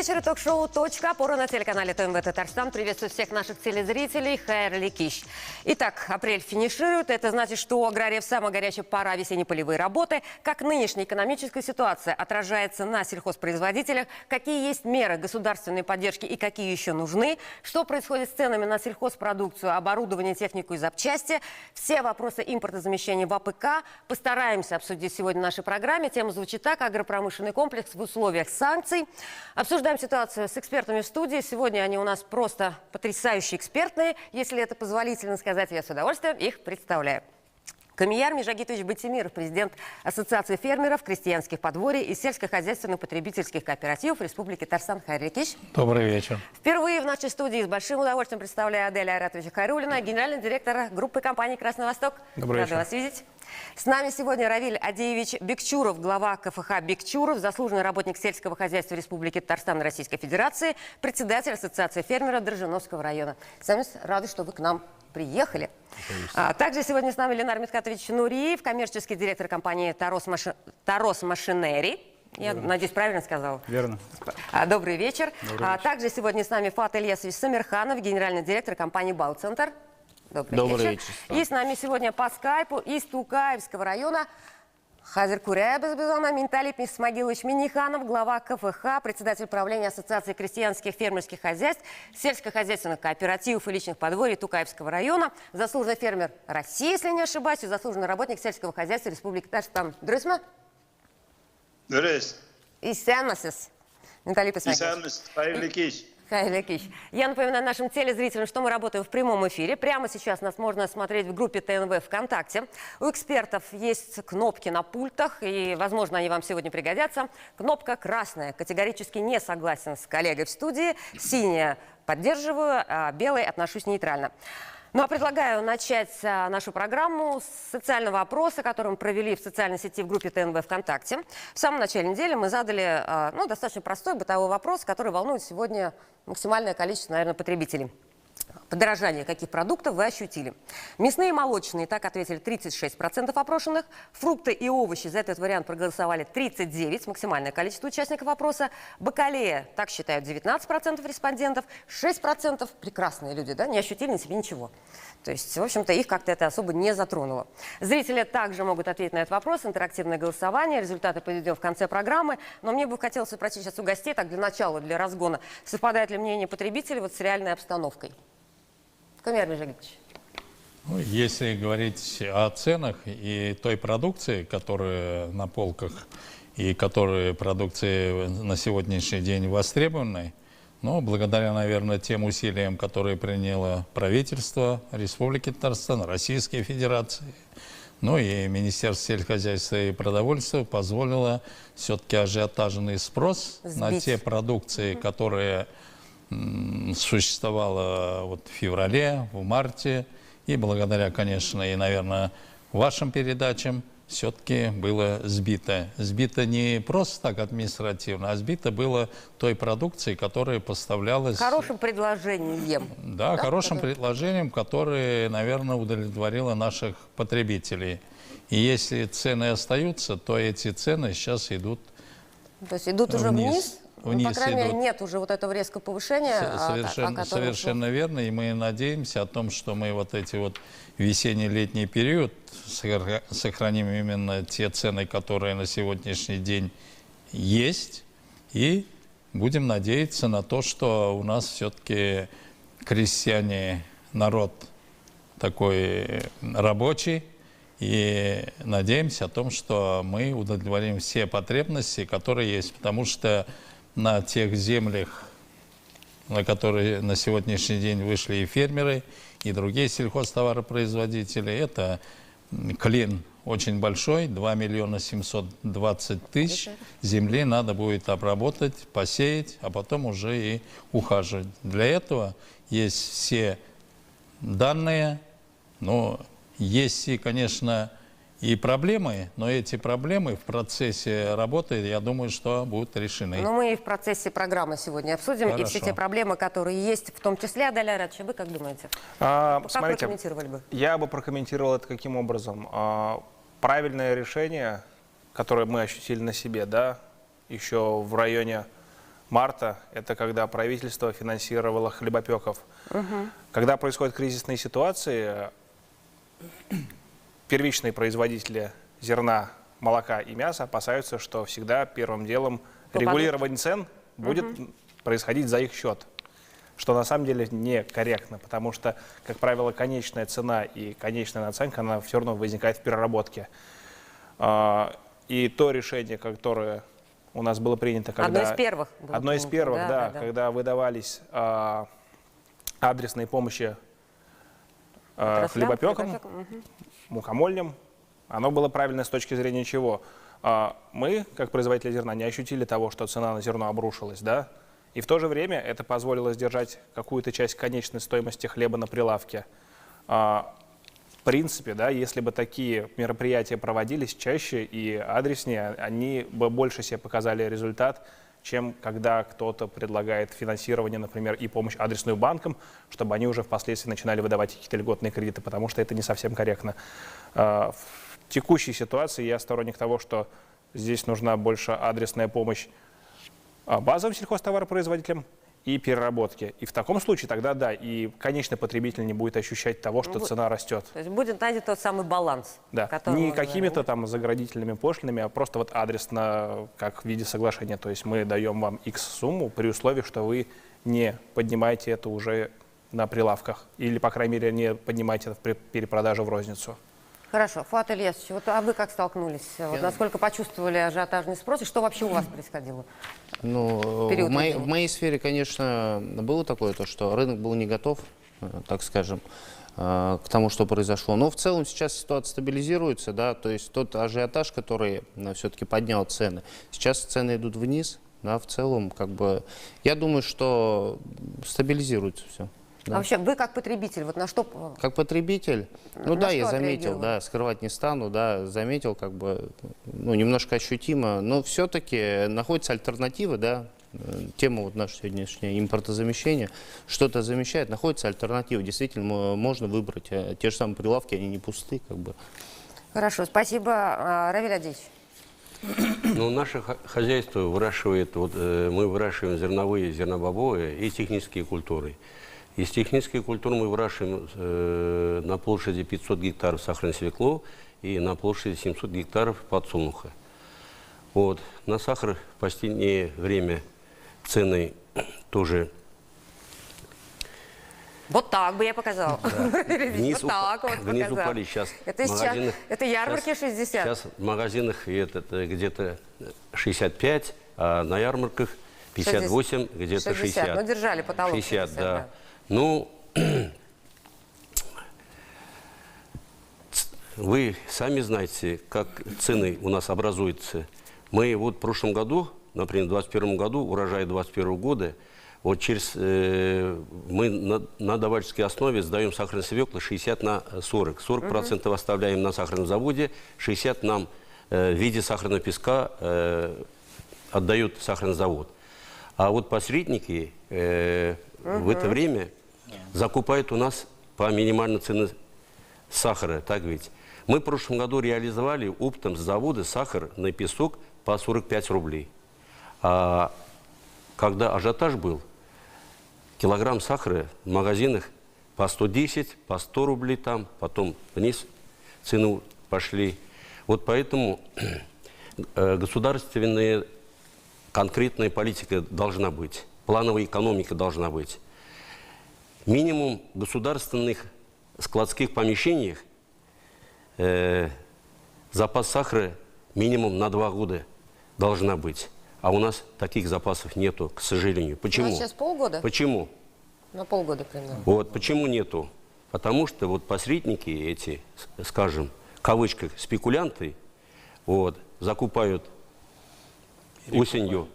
вечер. Ток-шоу «Точка опора» на телеканале ТНВ Татарстан. Приветствую всех наших телезрителей. Хайрли Кищ. Итак, апрель финиширует. Это значит, что у аграриев самая горячая пора весенне-полевые работы. Как нынешняя экономическая ситуация отражается на сельхозпроизводителях, какие есть меры государственной поддержки и какие еще нужны, что происходит с ценами на сельхозпродукцию, оборудование, технику и запчасти. Все вопросы импортозамещения в АПК постараемся обсудить сегодня в нашей программе. Тема звучит так: агропромышленный комплекс в условиях санкций. Обсуждаем ситуацию с экспертами в студии. Сегодня они у нас просто потрясающие экспертные. Если это позволительно сказать, я с удовольствием их представляю. Камияр Межагитович Батимиров, президент Ассоциации фермеров, крестьянских подворий и сельскохозяйственных потребительских кооперативов Республики Татарстан. Хайрли Кищ. Добрый вечер. Впервые в нашей студии с большим удовольствием представляю Аделя Айратовича Хайруллина, генеральный директор группы компании «Красный Восток». Добрый вечер. Рада вас видеть. С нами сегодня Равиль Адеевич Бекчуров, глава КФХ «Бекчуров», заслуженный работник сельского хозяйства Республики Татарстан Российской Федерации, председатель Ассоциации фермеров Дрожжиновского района. Сами рады, что вы к нам приехали. Также сегодня с нами Ленар Митхатович Нуриев, коммерческий директор компании «Тарос Машинери». Я надеюсь, правильно сказала? Верно. Добрый вечер. Добрый вечер. Также сегодня с нами Фат Ильясович Самирханов, генеральный директор компании «Бауцентр». Добрый вечер. И с нами сегодня по скайпу из Тукаевского района Хазир Куряя Безбезона, Менталип Исмагилович Миниханов, глава КФХ, председатель правления Ассоциации крестьянских фермерских хозяйств, сельскохозяйственных кооперативов и личных подворий Тукаевского района, заслуженный фермер России, если не ошибаюсь, и заслуженный работник сельского хозяйства Республики Татарстан. Дрысма? Дрыс. Исянмасис. Менталип Исмагилович. Хайрли Кищ. Я напоминаю нашим телезрителям, что мы работаем в прямом эфире. Прямо сейчас нас можно смотреть в группе ТНВ ВКонтакте. У экспертов есть кнопки на пультах, и, возможно, они вам сегодня пригодятся. Кнопка красная. Категорически не согласен с коллегой в студии. Синяя – поддерживаю, а белой отношусь нейтрально. Ну а предлагаю начать нашу программу с социального опроса, который мы провели в социальной сети в группе ТНВ ВКонтакте. В самом начале недели мы задали достаточно простой бытовой вопрос, который волнует сегодня максимальное количество, наверное, потребителей. Подорожание каких продуктов вы ощутили? Мясные и молочные, так ответили 36% опрошенных. Фрукты и овощи, за этот вариант проголосовали 39%, максимальное количество участников опроса. Бакалея, так считают 19% респондентов. 6% прекрасные люди, да, не ощутили на себе ничего. То есть, в общем-то, их как-то это особо не затронуло. Зрители также могут ответить на этот вопрос. Интерактивное голосование. Результаты подведем в конце программы. Но мне бы хотелось спросить сейчас у гостей, так для начала, для разгона, совпадает ли мнение потребителей вот с реальной обстановкой? Камияр Межагитович. Ну, если говорить о ценах и той продукции, которая на полках, и которая продукции на сегодняшний день востребованы, но благодаря, наверное, тем усилиям, которые приняло правительство Республики Татарстан, Российской Федерации, ну и Министерство сельскохозяйства и продовольствия позволило все-таки ажиотажный спрос на те продукции, которые существовала вот в феврале, в марте, и благодаря, конечно, и, наверное, вашим передачам все-таки было сбито. Сбито не просто так административно, а сбито было той продукцией, которая поставлялась... Хорошим предложением. Да, хорошим предложением, которое, наверное, удовлетворило наших потребителей. И если цены остаются, то эти цены сейчас идут То есть идут уже вниз? Вниз по крайней мере, идут. нет уже вот этого резкого повышения. Совершенно верно. И мы надеемся о том, что мы вот эти вот весенне-летний период сохраним именно те цены, которые на сегодняшний день есть. И будем надеяться на то, что у нас все-таки крестьяне, народ такой рабочий. И надеемся о том, что мы удовлетворим все потребности, которые есть. Потому что на тех землях, на которые на сегодняшний день вышли и фермеры, и другие сельхозтоваропроизводители, это клин очень большой, 2 миллиона 720 тысяч земли надо будет обработать, посеять, а потом уже и ухаживать. Для этого есть все данные, но есть и, конечно, и проблемы, но эти проблемы в процессе работы, я думаю, что будут решены. Но мы и в процессе программы сегодня обсудим. Хорошо. И все те проблемы, которые есть, в том числе, Аделя Айратович, вы как думаете? Смотрите, как прокомментировали бы? Я бы прокомментировал это каким образом. Правильное решение, которое мы ощутили на себе, да, еще в районе марта – это когда правительство финансировало хлебопеков. Когда происходят кризисные ситуации, первичные производители зерна, молока и мяса опасаются, что всегда первым делом регулирование цен будет происходить за их счет, что на самом деле некорректно, потому что, как правило, конечная цена и конечная наценка, она все равно возникает в переработке. И то решение, которое у нас было принято, когда... Одно из первых. было Одно из принято, первых, да. когда выдавались адресные помощи Отраслям, хлебопекам, мукомольням, оно было правильно с точки зрения чего? Мы, как производители зерна, не ощутили того, что цена на зерно обрушилась, да? И в то же время это позволило сдержать какую-то часть конечной стоимости хлеба на прилавке. В принципе, да, если бы такие мероприятия проводились чаще и адреснее, они бы больше себе показали результат, чем когда кто-то предлагает финансирование, например, и помощь адресную банкам, чтобы они уже впоследствии начинали выдавать какие-то льготные кредиты, потому что это не совсем корректно. В текущей ситуации я сторонник того, что здесь нужна больше адресная помощь базовым сельхозтоваропроизводителям и переработке. И в таком случае тогда да, и конечный потребитель не будет ощущать того, что цена растет. То есть будет найден тот самый баланс. Да, который не мы какими-то говорим. там заградительными пошлинами, а просто вот адресно, как в виде соглашения. То есть мы даем вам X сумму при условии, что вы не поднимаете это уже на прилавках. Или, по крайней мере, не поднимаете это при перепродаже в розницу. Хорошо. Фуат Ильясович, вот, а вы как столкнулись? Вот насколько почувствовали ажиотажный спрос? И что вообще у вас происходило? Ну, Период в моей сфере, конечно, было такое, то, что рынок был не готов, так скажем, к тому, что произошло. Но в целом сейчас ситуация стабилизируется, да, то есть тот ажиотаж, который все-таки поднял цены, сейчас цены идут вниз, да, в целом, как бы, я думаю, что стабилизируется все. Да. А вообще, вы как потребитель, вот на что... Как потребитель, ну На да, что я заметил, отреагировали? да, скрывать не стану, да, заметил, как бы, ну, немножко ощутимо, но все-таки находятся альтернативы, да, тема вот наша сегодняшняя импортозамещение, что-то замещает, находятся альтернативы, действительно, можно выбрать, те же самые прилавки, они не пусты, как бы. Хорошо, спасибо. Равиль Адильевич. Ну, наше хозяйство выращивает, вот, мы выращиваем зерновые, зернобобовые и технические культуры. Из технических культур мы выращиваем на площади 500 гектаров сахарной свеклы и на площади 700 гектаров подсолнуха. Вот. На сахар в последнее время цены тоже... Вот так бы я показала. Вниз, Вот так вот вниз показала. упали сейчас. Это сейчас, это ярмарки 60. Сейчас в магазинах где-то 65, а на ярмарках 58, где-то 60. Ну, держали потолок. 60, да. Ну, вы сами знаете, как цены у нас образуются. Мы вот в прошлом году, например, в 2021 году, урожай 2021 года, вот мы на давальческой основе сдаем сахарные свеклы 60 на 40. 40% оставляем на сахарном заводе, 60 нам в виде сахарного песка отдают сахарный завод. А вот посредники в это время закупают у нас по минимальной цене сахара, так ведь. Мы в прошлом году реализовали оптом с завода сахар на песок по 45 рублей. А когда ажиотаж был, килограмм сахара в магазинах по 110, по 100 рублей там, потом вниз цены пошли. Вот поэтому государственная конкретная политика должна быть, плановая экономика должна быть. Минимум государственных складских помещениях запас сахара минимум на 2 года должна быть. А у нас таких запасов нету, к сожалению. Почему? У нас сейчас полгода? Почему? На полгода примерно. Вот почему нету? Потому что вот посредники эти, скажем, в кавычках, спекулянты, вот, закупают осенью.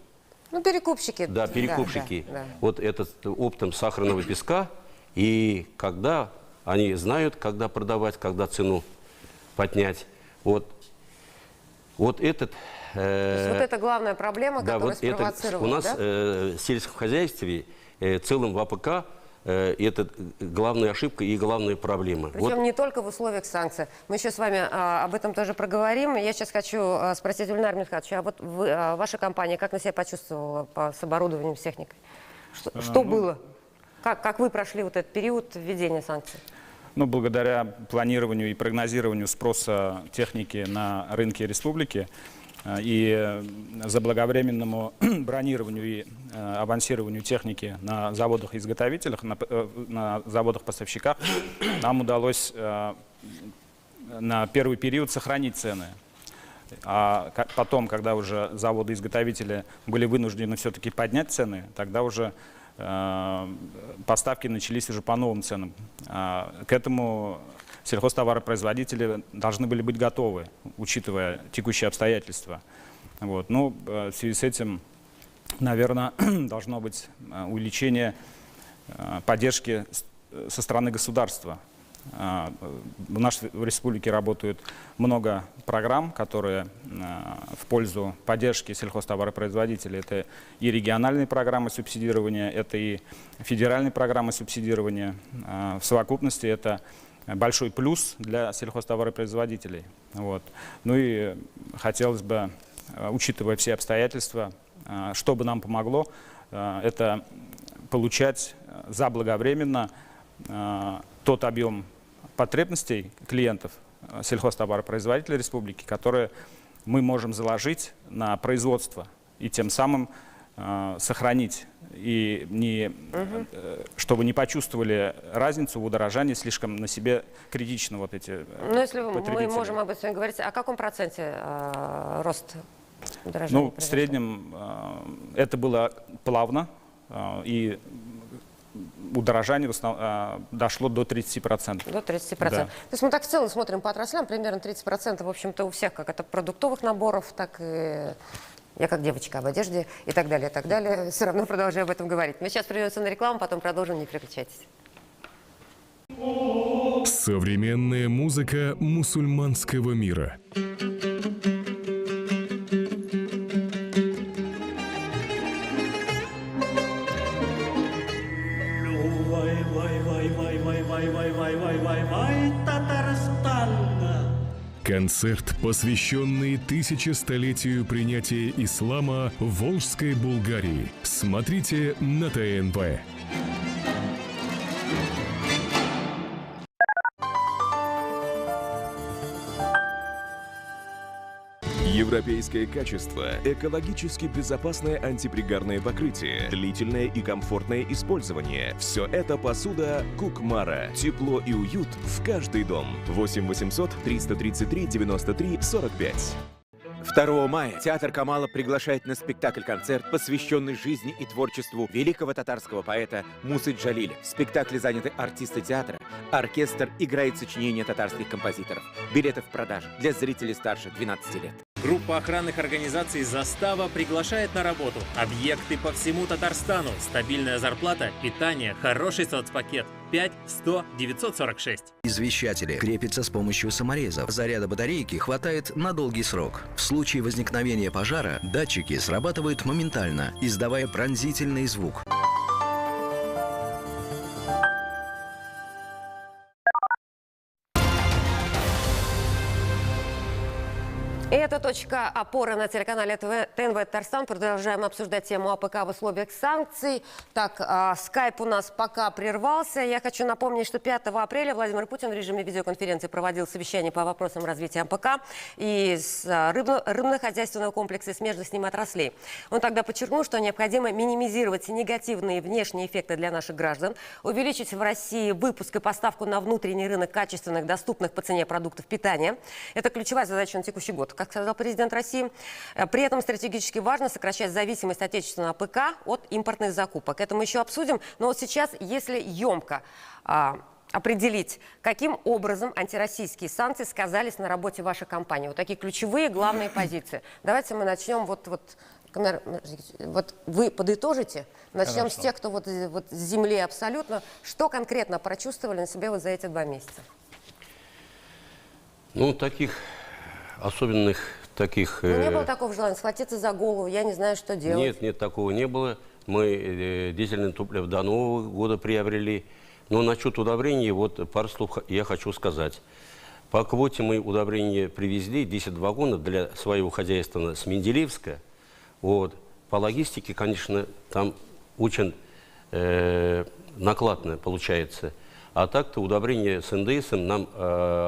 Ну, перекупщики. Да, перекупщики. Да. Вот этот оптом сахарного песка. И когда они знают, когда продавать, когда цену поднять. Вот этот... То есть вот это главная проблема, да, которая вот это спровоцировала, у нас да? в сельском хозяйстве, целым в АПК, это главная ошибка и главная проблема. Причем не только в условиях санкций. Мы еще с вами об этом тоже проговорим. Я сейчас хочу спросить Ульнара Михайловича, а вот ваша компания как на себя почувствовала с оборудованием, с техникой? Что было? Как вы прошли вот этот период введения санкций? Ну, благодаря планированию и прогнозированию спроса техники на рынке республики и заблаговременному бронированию и авансированию техники на заводах-изготовителях, на заводах-поставщиках, нам удалось на первый период сохранить цены. А потом, когда уже заводы-изготовители были вынуждены все-таки поднять цены, тогда уже поставки начались уже по новым ценам. К этому сельхозтоваропроизводители должны были быть готовы, учитывая текущие обстоятельства. Вот. Ну, в связи с этим, наверное, должно быть увеличение поддержки со стороны государства. В нашей республике работают много программ, которые в пользу поддержки сельхозтоваропроизводителей. Это и региональные программы субсидирования, это и федеральные программы субсидирования. В совокупности это большой плюс для сельхозтоваропроизводителей. Вот. Ну и хотелось бы, учитывая все обстоятельства, что бы нам помогло, это получать заблаговременно тот объем потребностей клиентов, сельхозтоваропроизводителей республики, которые мы можем заложить на производство и тем самым сохранить, и чтобы не почувствовали разницу в удорожании, слишком на себе критично вот эти Ну, если мы потребители. можем об этом говорить, о каком проценте рост удорожания? Ну, в среднем это было плавно, и удорожание дошло до 30%. До 30%. Да. То есть мы так в целом смотрим по отраслям, примерно 30%, в общем-то, у всех, как это продуктовых наборов, так и я как девочка об одежде и так далее, и так далее. Все равно продолжаю об этом говорить. Мы сейчас придется на рекламу, потом продолжим, не переключайтесь. Современная музыка мусульманского мира. Концерт, посвященный 1000-столетию принятия ислама в Волжской Булгарии. Смотрите на ТНВ. Европейское качество, экологически безопасное антипригарное покрытие, длительное и комфортное использование. Все это посуда Кукмара. Тепло и уют в каждый дом. 8 800 333 93 45. 2 мая театр Камала приглашает на спектакль-концерт, посвященный жизни и творчеству великого татарского поэта Мусы Джалиля. В спектакле заняты артисты театра. Оркестр играет сочинения татарских композиторов. Билеты в продаже для зрителей старше 12 лет. Группа охранных организаций «Застава» приглашает на работу. Объекты по всему Татарстану. Стабильная зарплата, питание, хороший соцпакет. 5 100 946. Извещатели крепятся с помощью саморезов. Заряда батарейки хватает на долгий срок. В случае возникновения пожара датчики срабатывают моментально, издавая пронзительный звук. Это точка опоры на телеканале ТНВ Татарстан. Продолжаем обсуждать тему АПК в условиях санкций. Так, скайп у нас пока прервался. Я хочу напомнить, что 5 апреля Владимир Путин в режиме видеоконференции проводил совещание по вопросам развития АПК и рыбно-хозяйственного комплекса и смежных с ним отраслей. Он тогда подчеркнул, что необходимо минимизировать негативные внешние эффекты для наших граждан, увеличить в России выпуск и поставку на внутренний рынок качественных, доступных по цене продуктов питания. Это ключевая задача на текущий год, как сказал президент России. При этом стратегически важно сокращать зависимость отечественного АПК от импортных закупок. Это мы еще обсудим. Но вот сейчас, если емко определить, каким образом антироссийские санкции сказались на работе вашей компании. Вот такие ключевые, главные позиции. Давайте мы начнем, вот вы подытожите. Начнем Хорошо. с тех, кто вот с земли абсолютно. Что конкретно прочувствовали на себе вот за эти 2 месяца? Ну, таких особенных таких... Ну, не было такого желания схватиться за голову, я не знаю, что делать. Нет, такого не было. мы дизельное топливо до Нового года приобрели. Но насчет удобрений, вот пару слов я хочу сказать. По квоте мы удобрения привезли 10 вагонов для своего хозяйства с Менделеевска. Вот. По логистике, конечно, там очень накладно получается. А так-то удобрения с НДС нам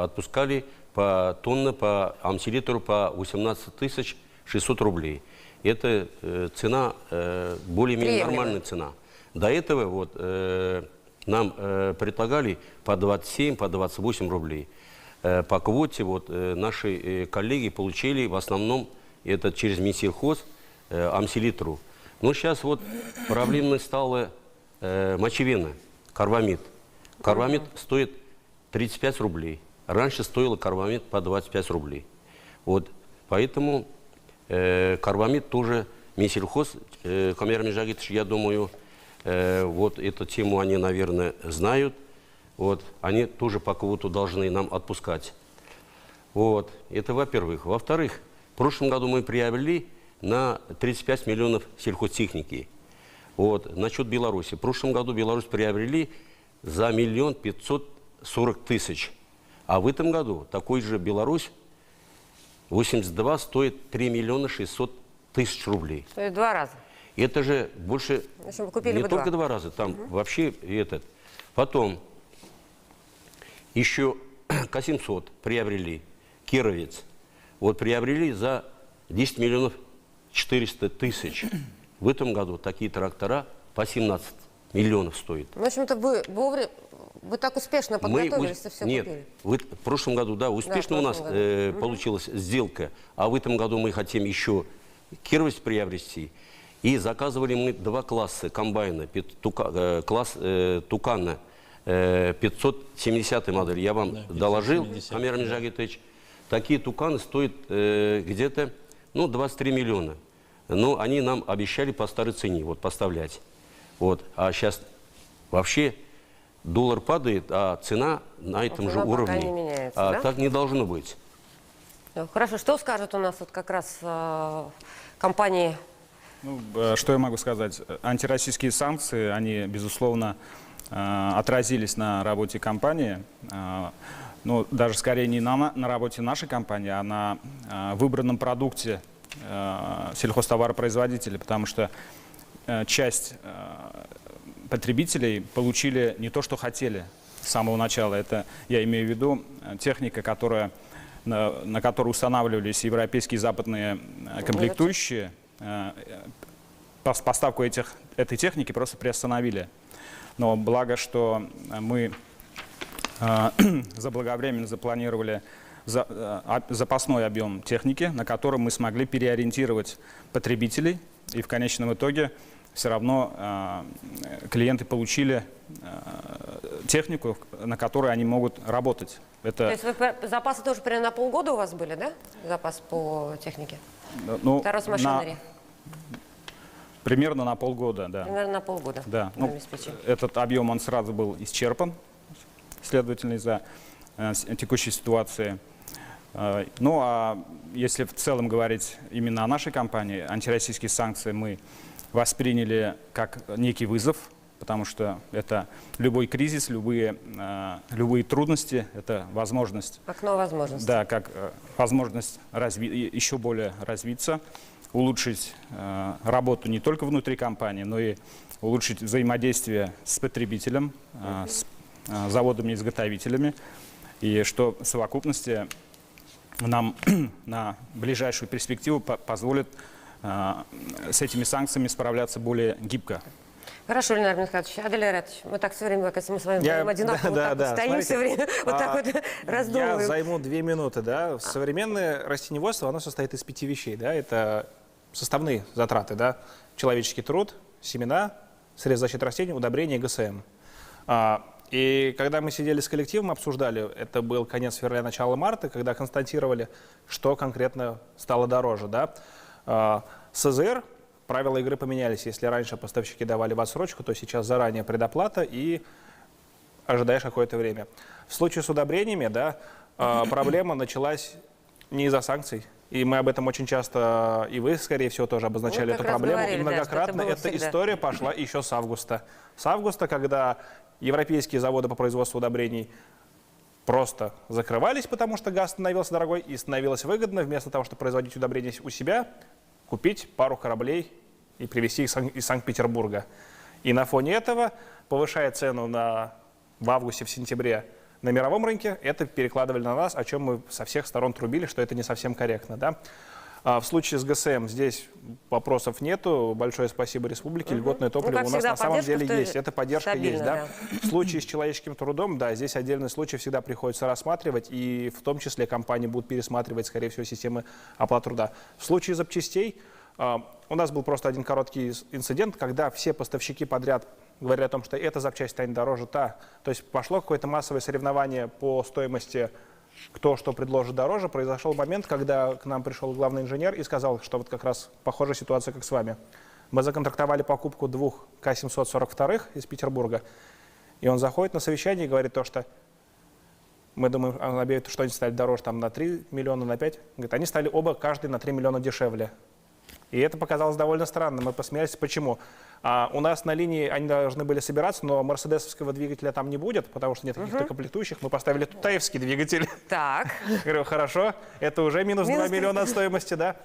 отпускали по тонне, по амсилитру по 18 600 рублей. Это цена, более-менее нормальная цена. До этого вот, нам предлагали по 27, по 28 рублей. По квоте вот, наши коллеги получили в основном это через Минсельхоз амсилитру. Но сейчас вот проблемной стала мочевина, карбамид. Карбамид стоит 35 рублей. Раньше стоило карбамид по 25 рублей. Вот, поэтому карбамид тоже Минсельхоз, Камер Межагитович, я думаю, вот эту тему они, наверное, знают. Вот, они тоже по квоту должны нам отпускать. Вот, это во-первых. Во-вторых, в прошлом году мы приобрели на 35 миллионов сельхозтехники. Вот, насчет Беларуси. В прошлом году Беларусь приобрели за 1 540 000. А в этом году такой же Беларусь 82 стоит 3 600 000 рублей. То есть 2 раза. Это же больше, общем, вы купили не бы только 2 раза, там вообще этот. Потом еще К-700 приобрели, Кировец. Вот приобрели за 10 400 000. В этом году такие трактора по 17 миллионов стоят. В общем-то, вы вовремя, вы так успешно подготовились, что все нет, купили. в прошлом году, да, успешно у нас получилась сделка, а в этом году мы хотим еще Кировец приобрести. И заказывали мы 2 класса комбайна, класс Тукана, 570 модель. Я вам доложил, Камер Межагитович. Такие Туканы стоят где-то 23 миллиона. Но они нам обещали по старой цене вот, поставлять. Вот. А сейчас вообще доллар падает, а цена на этом же уровне. Не меняется, да? Так не должно быть. Хорошо, что скажут у нас вот как раз компании? Ну, что я могу сказать? Антироссийские санкции, они, безусловно, отразились на работе компании. Но даже скорее не на работе нашей компании, а на выбранном продукте сельхозтоваропроизводителей, потому что часть потребителей получили не то, что хотели с самого начала. Это, я имею в виду, техника, на которой устанавливались европейские и западные комплектующие. Поставку этой техники просто приостановили. Но благо, что мы заблаговременно запланировали запасной объем техники, на котором мы смогли переориентировать потребителей. И в конечном итоге все равно клиенты получили технику, на которой они могут работать. То есть запасы тоже примерно на полгода у вас были, да? Запас по технике? Ну, Второй с машинерией? Примерно на полгода, да. Примерно на полгода. Да. Ну, этот объем, он сразу был исчерпан, следовательно, из-за текущей ситуации. Ну, а если в целом говорить именно о нашей компании, антироссийские санкции мы восприняли как некий вызов, потому что это любой кризис, любые трудности, это возможность. Окно возможностей. Да, как возможность еще более развиться, улучшить работу не только внутри компании, но и улучшить взаимодействие с потребителем, с заводами-изготовителями, и что в совокупности нам на ближайшую перспективу позволит с этими санкциями справляться более гибко. Хорошо, Ленар Михайлович, Адель Айратович, мы так все время, кажется, мы с вами говорим одинаково, вот так стоим все время, вот так вот раздумываем. Я займу 2 минуты, да. Современное растениеводство, оно состоит из 5 вещей, да. Это составные затраты, да. Человеческий труд, семена, средства защиты растений, удобрения и ГСМ. И когда мы сидели с коллективом, обсуждали, это был конец февраля, начало марта, когда констатировали, что конкретно стало дороже, да. СЗР, правила игры поменялись. Если раньше поставщики давали в отсрочку, то сейчас заранее предоплата и ожидаешь какое-то время. В случае с удобрениями, да, проблема началась не из-за санкций, и мы об этом очень часто, и вы, скорее всего, тоже обозначали Мы эту как раз проблему, говорили, и да, многократно что это было эта всегда. история пошла еще с августа. С августа, когда европейские заводы по производству удобрений просто закрывались, потому что газ становился дорогой, и становилось выгодно, вместо того, чтобы производить удобрения у себя, купить пару кораблей и привезти их из Санкт-Петербурга. И на фоне этого, повышая цену в августе, в сентябре на мировом рынке, это перекладывали на нас, о чем мы со всех сторон трубили, что это не совсем корректно. Да? В случае с ГСМ здесь вопросов нету. Большое спасибо республике. Льготное топливо как у нас всегда, на самом деле поддержка есть. Это поддержка стабильно, есть. Да? В случае с человеческим трудом, да, здесь отдельный случай всегда приходится рассматривать. И в том числе компании будут пересматривать, скорее всего, системы оплаты труда. В случае запчастей у нас был просто один короткий инцидент, когда все поставщики подряд говорили о том, что эта запчасть станет дороже та. То есть пошло какое-то массовое соревнование по стоимости, кто что предложит дороже. Произошел момент, когда к нам пришел главный инженер и сказал, что вот как раз похожая ситуация, как с вами. Мы законтрактовали покупку 2 К-742 из Петербурга, и он заходит на совещание и говорит то, что мы думаем, он объявит, что они стали дороже там, на 3 миллиона, на 5. Говорит, они стали оба, каждый на 3 миллиона дешевле. И это показалось довольно странным. Мы посмеялись, почему. У нас на линии они должны были собираться, но мерседесовского двигателя там не будет, потому что нет каких-то комплектующих. Мы поставили тутаевский двигатель. Так. Говорю, хорошо, это уже минус 2 миллиона от стоимости, да.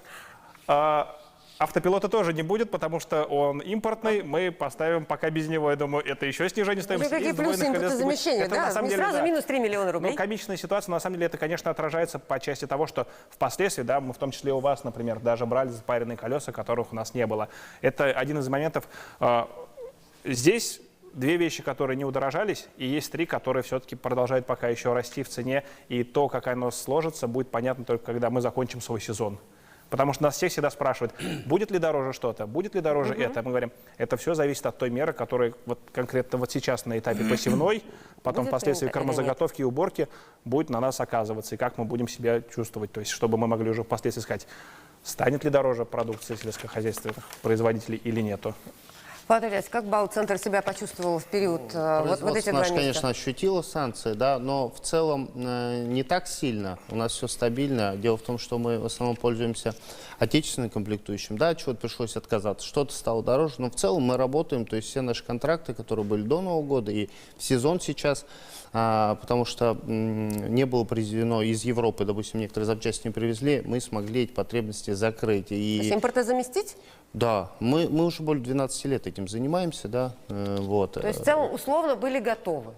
Автопилота тоже не будет, потому что он импортный. Мы поставим пока без него. Я думаю, это еще снижение стоимости. Какие плюсы импортозамещения, да? Не сразу минус 3 миллиона рублей. Ну, комичная ситуация, но на самом деле это, конечно, отражается по части того, что впоследствии, да, мы в том числе у вас, например, даже брали запаренные колеса, которых у нас не было. Это один из моментов. Здесь 2 вещи, которые не удорожались, и есть 3, которые все-таки продолжают пока еще расти в цене. И то, как оно сложится, будет понятно только когда мы закончим свой сезон. Потому что нас всех всегда спрашивают, будет ли дороже что-то, будет ли дороже это. Мы говорим, это все зависит от той меры, которая вот конкретно вот сейчас на этапе посевной, потом впоследствии кормозаготовки и уборки будет на нас оказываться, и как мы будем себя чувствовать. То есть, чтобы мы могли уже впоследствии сказать, станет ли дороже продукция сельскохозяйственных производителей или нету. Павел, как Бауцентр себя почувствовал в период вот эти 2 наш, месяца? конечно, ощутила санкции, да, но в целом не так сильно. У нас все стабильно. Дело в том, что мы в основном пользуемся отечественным комплектующим. Да, чего-то пришлось отказаться, что-то стало дороже, но в целом мы работаем, то есть все наши контракты, которые были до Нового года и в сезон сейчас, потому что не было произведено из Европы, допустим, некоторые запчасти не привезли, мы смогли эти потребности закрыть. И... То есть импортозаместить? Да, мы уже более 12 лет этим занимаемся, да, вот. То есть в целом условно были готовы?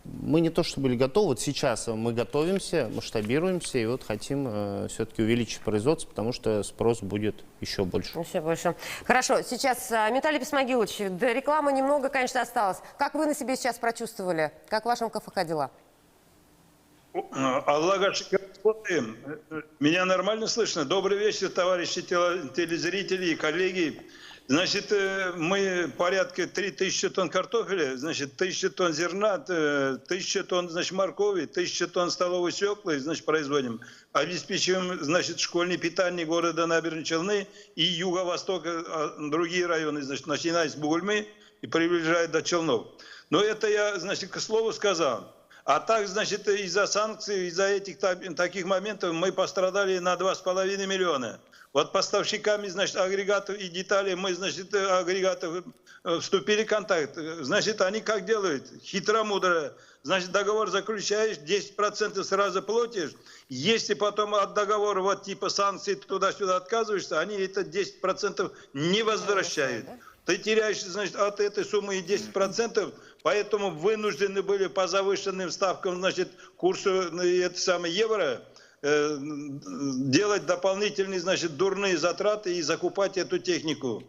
Мы не то что были готовы, вот сейчас мы готовимся, масштабируемся и вот хотим все-таки увеличить производство, потому что спрос будет еще больше. Еще больше. Хорошо, сейчас Виталий Бисмагилович, до рекламы немного, конечно, осталось. Как вы на себе сейчас прочувствовали? Как в вашем КФК дела? Аллах, меня нормально слышно? Добрый вечер, товарищи телезрители и коллеги. Значит, мы порядка 3000 тонн картофеля, значит, 1000 тонн зерна, 1000 тонн, значит, моркови, 1000 тонн столовой свеклы, значит, производим. Обеспечиваем, значит, школьное питание города Набережные Челны и юго-востока, другие районы, значит, начиная с Бугульмы и приближая до Челнов. Но это я, значит, к слову сказал. А так, значит, из-за санкций, из-за этих таких моментов мы пострадали на 2,5 миллиона. Вот поставщиками, значит, агрегатов и деталей мы, значит, агрегатов вступили в контакт. Значит, они как делают? Хитро-мудро. Значит, договор заключаешь, 10% сразу платишь. Если потом от договора вот типа санкций туда-сюда отказываешься, они это 10% не возвращают. Ты теряешь, значит, от этой суммы 10%, поэтому вынуждены были по завышенным ставкам, значит, курсу это самое евро делать дополнительные, значит, дурные затраты и закупать эту технику.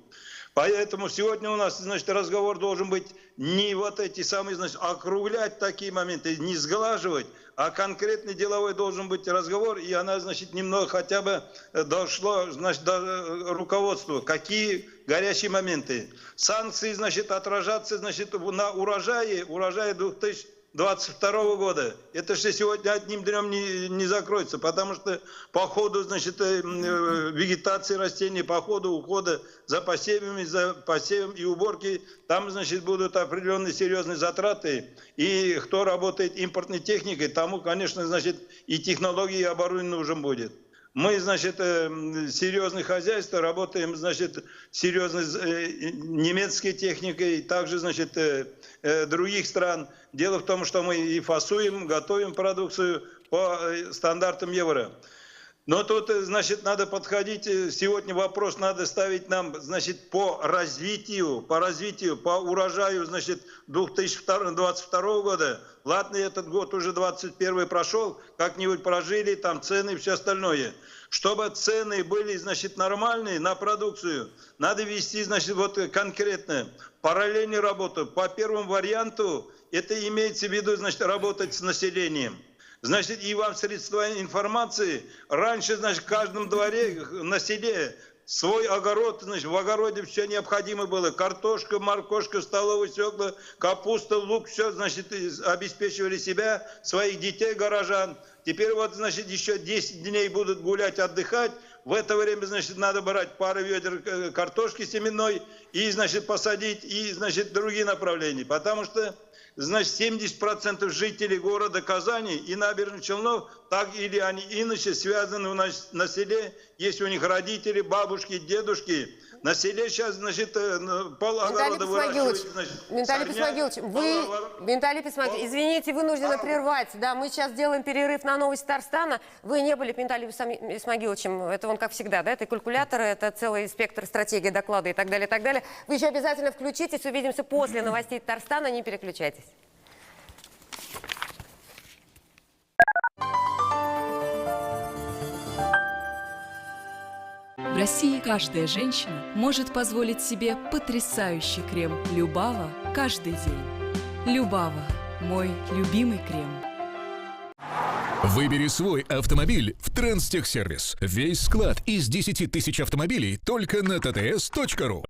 Поэтому сегодня у нас, значит, разговор должен быть не вот эти самые, значит, округлять такие моменты, не сглаживать, а конкретный деловой должен быть разговор, и она, значит, немного хотя бы дошло, значит, до руководства. Какие горячие моменты? Санкции, значит, отражаться, значит, на урожае 2022 года. Это же сегодня одним днем не закроется, потому что по ходу, значит, вегетации растений, по ходу ухода за посевом и уборки, там, значит, будут определенные серьезные затраты. И кто работает импортной техникой, тому, конечно, значит, и технологии, и оборудование нужен будет. Мы, значит, серьезное хозяйство, работаем, значит, серьезной немецкой техникой, также, значит, других стран. Дело в том, что мы и фасуем, готовим продукцию по стандартам евро. Но тут, значит, надо подходить, сегодня вопрос надо ставить нам, значит, по развитию, по урожаю, значит, 2022 года. Ладно, этот год уже 21 прошел, как-нибудь прожили, там цены и все остальное. Чтобы цены были, значит, нормальные на продукцию, надо вести, значит, вот конкретно параллельную работу. По первому варианту это имеется в виду, значит, работать с населением. Значит, и вам средства информации, раньше, значит, в каждом дворе, на селе свой огород, значит, в огороде все необходимое было. Картошка, моркошка, столовые свекла, капуста, лук, все, значит, обеспечивали себя, своих детей, горожан. Теперь вот, значит, еще 10 дней будут гулять, отдыхать. В это время, значит, надо брать пару ведер картошки семенной и, значит, посадить, и, значит, другие направления. Потому что, значит, 70% жителей города Казани и набережных Челнов, так или они иначе связаны у нас на селе, есть у них родители, бабушки, дедушки. На селе сейчас, значит, пол огорода выращивают. Виталий Исмагилович, извините, вынуждены прервать. Да, мы сейчас делаем перерыв на новости Татарстана. Вы не были Виталием Исмагиловичем. Это он как всегда, да? Это калькуляторы, это целый спектр стратегии, доклада и так далее, и так далее. Вы еще обязательно включитесь. Увидимся после новостей Татарстана. Не переключайтесь. В России каждая женщина может позволить себе потрясающий крем Любава каждый день. Любава – мой любимый крем. Выбери свой автомобиль в Транстехсервис. Весь склад из 10 тысяч автомобилей только на tts.ru.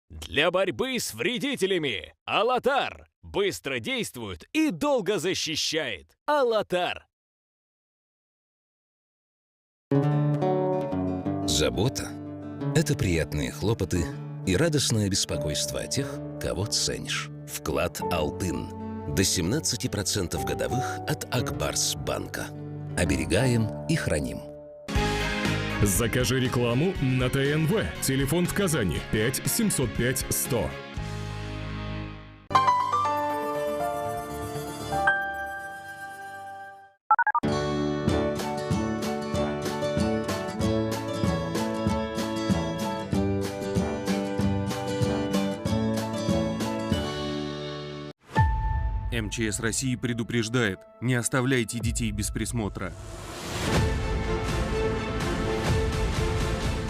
Для борьбы с вредителями Алатар быстро действует и долго защищает. Алатар. Забота – это приятные хлопоты и радостное беспокойство о тех, кого ценишь. Вклад «Алтын» до 17% годовых от Акбарс-банка. Оберегаем и храним. Закажи рекламу на ТНВ. Телефон в Казани 5 705 100. МЧС России предупреждает: не оставляйте детей без присмотра.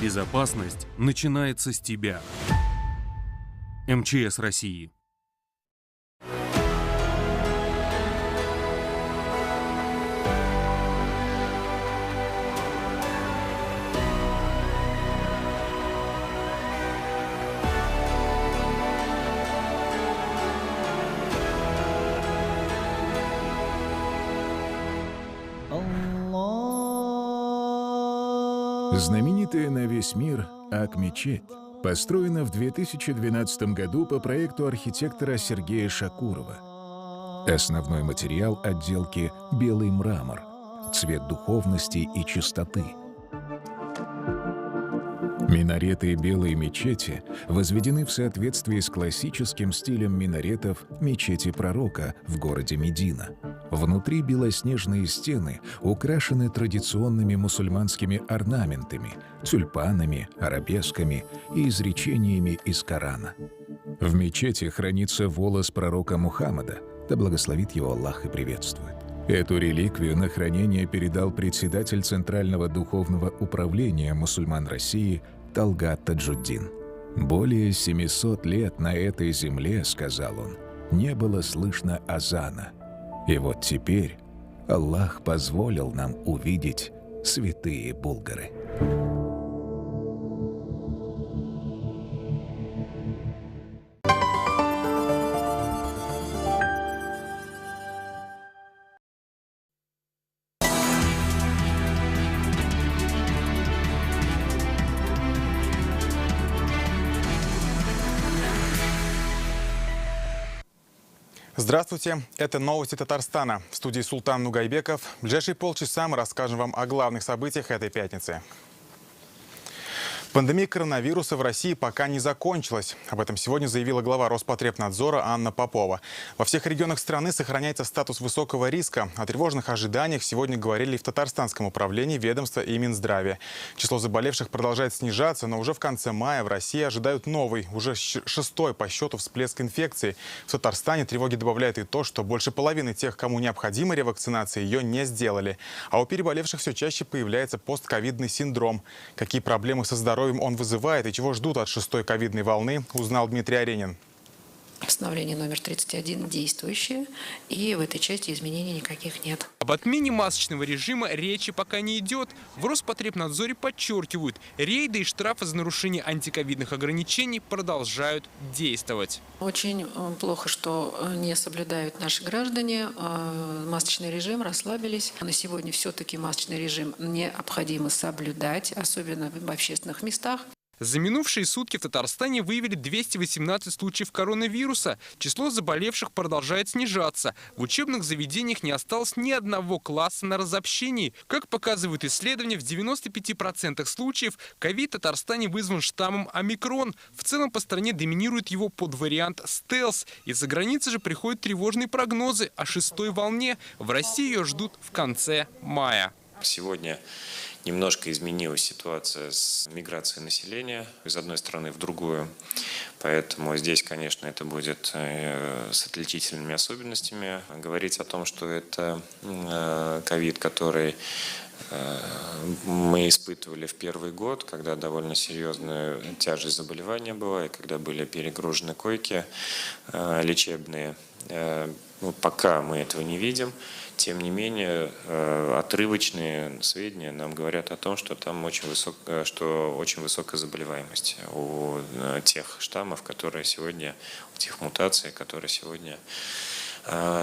Безопасность начинается с тебя. МЧС России. Знаменитая на весь мир Ак-мечеть построена в 2012 году по проекту архитектора Сергея Шакурова. Основной материал отделки – белый мрамор, цвет духовности и чистоты. Минареты белой мечети возведены в соответствии с классическим стилем минаретов мечети Пророка в городе Медина. Внутри белоснежные стены украшены традиционными мусульманскими орнаментами, тюльпанами, арабесками и изречениями из Корана. В мечети хранится волос пророка Мухаммада, да благословит его Аллах и приветствует. Эту реликвию на хранение передал председатель Центрального духовного управления мусульман России Талгат Таджуддин. «Более 700 лет на этой земле, — сказал он, — не было слышно азана. И вот теперь Аллах позволил нам увидеть святые Булгары». Здравствуйте, это новости Татарстана. В студии Султан Нугайбеков. В ближайшие полчаса мы расскажем вам о главных событиях этой пятницы. Пандемия коронавируса в России пока не закончилась. Об этом сегодня заявила глава Роспотребнадзора Анна Попова. Во всех регионах страны сохраняется статус высокого риска. О тревожных ожиданиях сегодня говорили и в Татарстанском управлении ведомства и Минздравия. Число заболевших продолжает снижаться, но уже в конце мая в России ожидают новый, уже шестой по счету всплеск инфекции. В Татарстане тревоги добавляет и то, что больше половины тех, кому необходима ревакцинация, ее не сделали. А у переболевших все чаще появляется постковидный синдром. Какие проблемы со здоровьем он вызывает и чего ждут от шестой ковидной волны, узнал Дмитрий Аренин. Постановление номер 31 действующее, и в этой части изменений никаких нет. Об отмене масочного режима речи пока не идет. В Роспотребнадзоре подчеркивают, рейды и штрафы за нарушение антиковидных ограничений продолжают действовать. Очень плохо, что не соблюдают наши граждане. Масочный режим, расслабились. На сегодня все-таки масочный режим необходимо соблюдать, особенно в общественных местах. За минувшие сутки в Татарстане выявили 218 случаев коронавируса. Число заболевших продолжает снижаться. В учебных заведениях не осталось ни одного класса на разобщении. Как показывают исследования, в 95% случаев ковид в Татарстане вызван штаммом омикрон. В целом по стране доминирует его подвариант стелс. Из-за границы же приходят тревожные прогнозы о шестой волне. В России ее ждут в конце мая. Сегодня немножко изменилась ситуация с миграцией населения из одной страны в другую. Поэтому здесь, конечно, это будет с отличительными особенностями. Говорить о том, что это ковид, который мы испытывали в первый год, когда довольно серьезная тяжесть заболевания была, и когда были перегружены койки лечебные. Пока мы этого не видим. Тем не менее, отрывочные сведения нам говорят о том, что там очень высокая заболеваемость у тех штаммов, которые сегодня, у тех мутаций, которые сегодня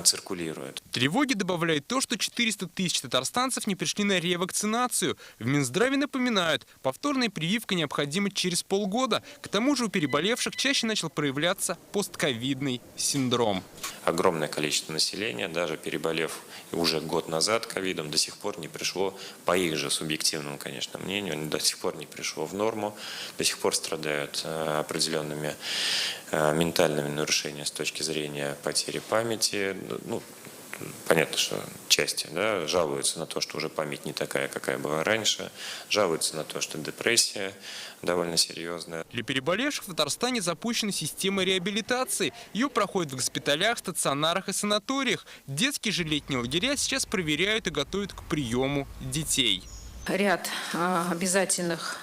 циркулируют. Тревоги добавляет то, что 400 тысяч татарстанцев не пришли на ревакцинацию. В Минздраве напоминают, повторная прививка необходима через полгода. К тому же у переболевших чаще начал проявляться постковидный синдром. Огромное количество населения, даже переболев уже год назад ковидом, до сих пор не пришло, по их же субъективному, конечно, мнению, до сих пор не пришло в норму, до сих пор страдают определенными ментальными нарушениями с точки зрения потери памяти. Ну, понятно, что части жалуются на то, что уже память не такая, какая была раньше, жалуются на то, что депрессия довольно серьезная. Для переболевших в Татарстане запущена система реабилитации. Ее проходят в госпиталях, стационарах и санаториях. Детские же летние лагеря сейчас проверяют и готовят к приему детей. Ряд обязательных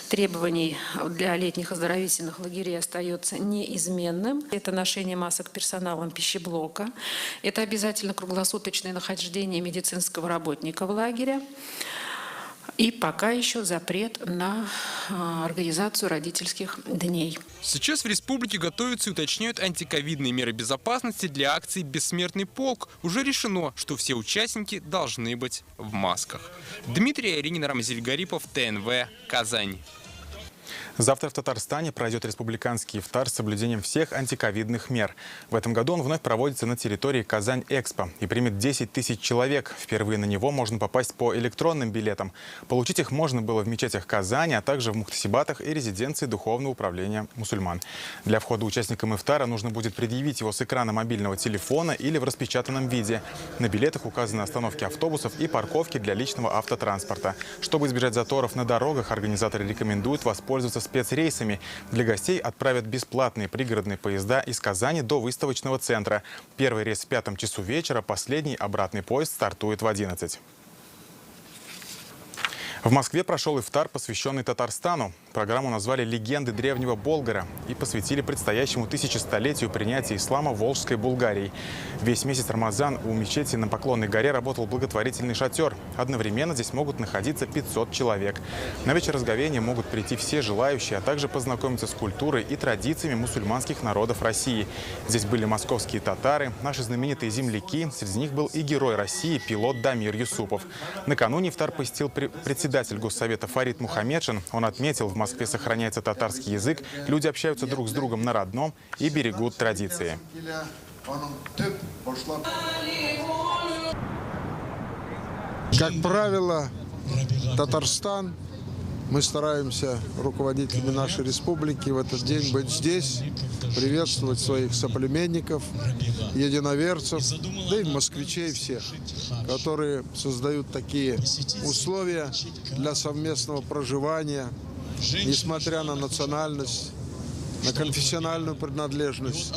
требований для летних оздоровительных лагерей остается неизменным. Это ношение масок персоналом пищеблока. Это обязательно круглосуточное нахождение медицинского работника в лагере. И пока еще запрет на организацию родительских дней. Сейчас в республике готовятся и уточняют антиковидные меры безопасности для акции «Бессмертный полк». Уже решено, что все участники должны быть в масках. Дмитрий Аренин, Рамзиль Гарипов, ТНВ, Казань. Завтра в Татарстане пройдет республиканский ифтар с соблюдением всех антиковидных мер. В этом году он вновь проводится на территории Казань-Экспо и примет 10 тысяч человек. Впервые на него можно попасть по электронным билетам. Получить их можно было в мечетях Казани, а также в Мухтасибатах и резиденции Духовного управления мусульман. Для входа участникам ифтара нужно будет предъявить его с экрана мобильного телефона или в распечатанном виде. На билетах указаны остановки автобусов и парковки для личного автотранспорта. Чтобы избежать заторов на дорогах, организаторы рекомендуют воспользоваться спецрейсами. Для гостей отправят бесплатные пригородные поезда из Казани до выставочного центра. Первый рейс в 5 часу вечера, последний обратный поезд стартует в 11. В Москве прошел ифтар, посвященный Татарстану. Программу назвали «Легенды древнего Болгара» и посвятили предстоящему 1000-столетию принятия ислама в Волжской Булгарии. Весь месяц Рамазан у мечети на Поклонной горе работал благотворительный шатер. Одновременно здесь могут находиться 500 человек. На вечер разговения могут прийти все желающие, а также познакомиться с культурой и традициями мусульманских народов России. Здесь были московские татары, наши знаменитые земляки. Среди них был и герой России, пилот Дамир Юсупов. Накануне ифтар посетил председатель Госсовета Фарид Мухаммедшин. Он отметил, в Москве сохраняется татарский язык, люди общаются друг с другом на родном и берегут традиции. Как правило, Татарстан, мы стараемся, руководителями нашей республики, в этот день быть здесь, приветствовать своих соплеменников, единоверцев, да и москвичей всех, которые создают такие условия для совместного проживания, несмотря на национальность, на конфессиональную принадлежность.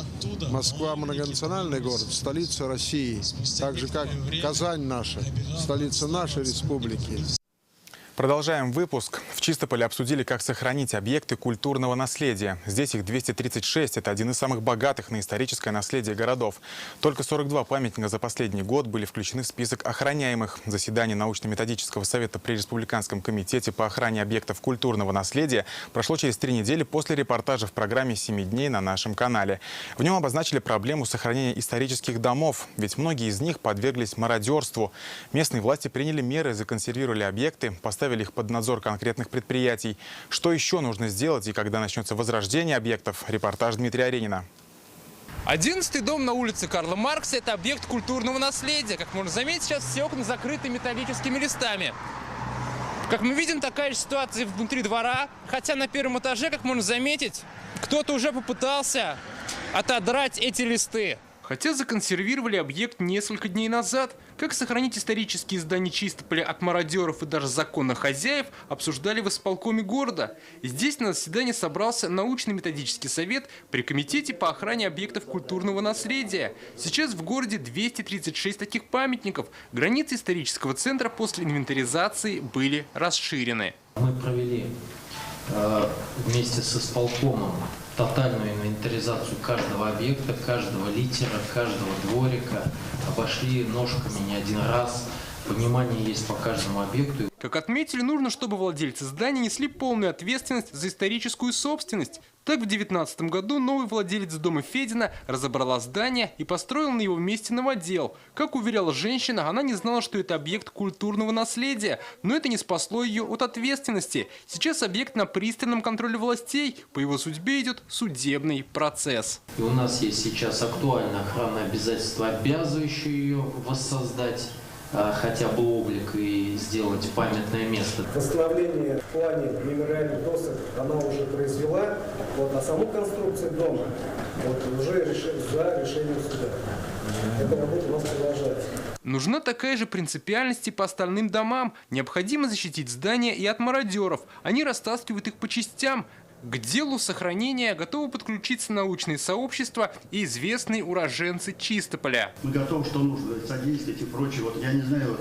Москва – многонациональный город, столица России, так же как Казань наша, столица нашей республики. Продолжаем выпуск. В Чистополе обсудили, как сохранить объекты культурного наследия. Здесь их 236. Это один из самых богатых на историческое наследие городов. Только 42 памятника за последний год были включены в список охраняемых. Заседание научно-методического совета при Республиканском комитете по охране объектов культурного наследия прошло через 3 недели после репортажа в программе «7 дней» на нашем канале. В нем обозначили проблему сохранения исторических домов, ведь многие из них подверглись мародерству. Местные власти приняли меры, законсервировали объекты, поставили их под надзор конкретных предприятий. Что еще нужно сделать и когда начнется возрождение объектов? Репортаж Дмитрия Аренина. 11-й дом на улице Карла Маркса – это объект культурного наследия. Как можно заметить, сейчас все окна закрыты металлическими листами. Как мы видим, такая же ситуация внутри двора. Хотя на первом этаже, как можно заметить, кто-то уже попытался отодрать эти листы. Хотя законсервировали объект несколько дней назад. Как сохранить исторические здания Чистополя от мародеров и даже законных хозяев, обсуждали в исполкоме города. Здесь на заседании собрался научно-методический совет при комитете по охране объектов культурного наследия. Сейчас в городе 236 таких памятников. Границы исторического центра после инвентаризации были расширены. Мы провели вместе с исполкомом тотальную инвентаризацию каждого объекта, каждого литера, каждого дворика. Обошли ножками не один раз. Понимание есть по каждому объекту. Как отметили, нужно, чтобы владельцы здания несли полную ответственность за историческую собственность. Так в 2019 году новый владелец дома Федина разобрала здание и построил на его месте новодел. Как уверяла женщина, она не знала, что это объект культурного наследия, но это не спасло ее от ответственности. Сейчас объект на пристальном контроле властей. По его судьбе идет судебный процесс. И у нас есть сейчас актуальное охранное обязательство, обязывающее ее воссоздать хотя бы облик и сделать памятное место. Восстановление в плане мемориальных досок она уже произвела, а саму конструкцию дома уже за решением суда. Эта работа у нас продолжается. Нужна такая же принципиальность и по остальным домам. Необходимо защитить здания и от мародеров. Они растаскивают их по частям. К делу сохранения готовы подключиться научные сообщества и известные уроженцы Чистополя. Мы готовы, что нужно, содействовать и прочее. Я не знаю,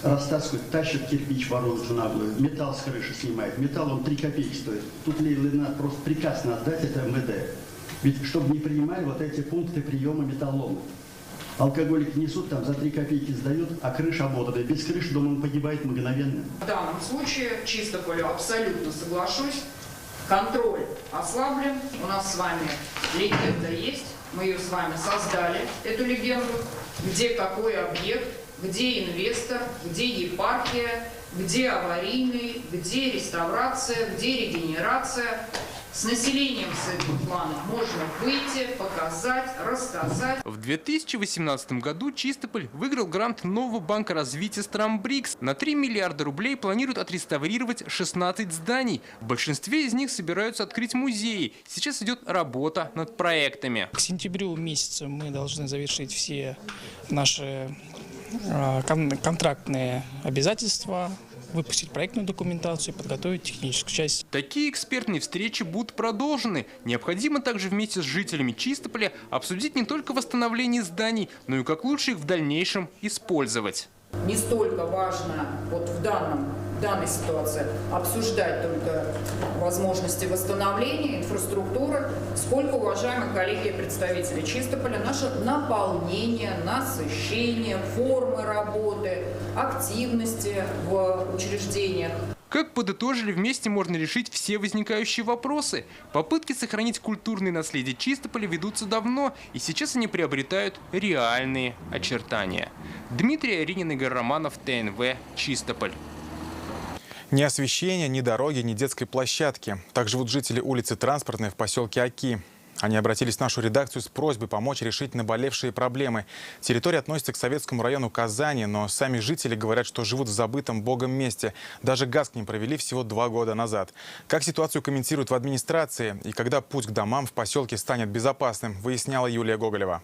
растаскивают, тащат кирпич, воруют в наглую, металл с крыши снимают. Металл, он 3 копейки стоит. Тут надо просто приказ отдать, это МВД. Ведь чтобы не принимали эти пункты приема металлолома. Алкоголики несут, там за 3 копейки сдают, а крыша обмотанная. Без крыши, дома он погибает мгновенно. В данном случае Чистополю абсолютно соглашусь. Контроль ослаблен. У нас с вами легенда есть. Мы ее с вами создали, эту легенду. Где какой объект, где инвестор, где епархия, где аварийный, где реставрация, где регенерация. С населением с этим планом можно выйти, показать, рассказать. В 2018 году Чистополь выиграл грант нового банка развития стран БРИКС. На 3 миллиарда рублей планируют отреставрировать 16 зданий. В большинстве из них собираются открыть музеи. Сейчас идет работа над проектами. К сентябрю месяцу мы должны завершить все наши контрактные обязательства, выпустить проектную документацию и подготовить техническую часть. Такие экспертные встречи будут продолжены. Необходимо также вместе с жителями Чистополя обсудить не только восстановление зданий, но и как лучше их в дальнейшем использовать. Не столько важно в данной ситуации обсуждать только возможности восстановления инфраструктуры, сколько, уважаемые коллеги и представители Чистополя, наше наполнение, насыщение, формы работы, активности в учреждениях. Как подытожили, вместе можно решить все возникающие вопросы. Попытки сохранить культурное наследие Чистополя ведутся давно, и сейчас они приобретают реальные очертания. Дмитрий Аренин, Игорь Романов, ТНВ, Чистополь. Ни освещения, ни дороги, ни детской площадки. Так живут жители улицы Транспортной в поселке Оки. Они обратились в нашу редакцию с просьбой помочь решить наболевшие проблемы. Территория относится к Советскому району Казани, но сами жители говорят, что живут в забытом Богом месте. Даже газ к ним провели всего 2 года назад. Как ситуацию комментируют в администрации и когда путь к домам в поселке станет безопасным, выясняла Юлия Гоголева.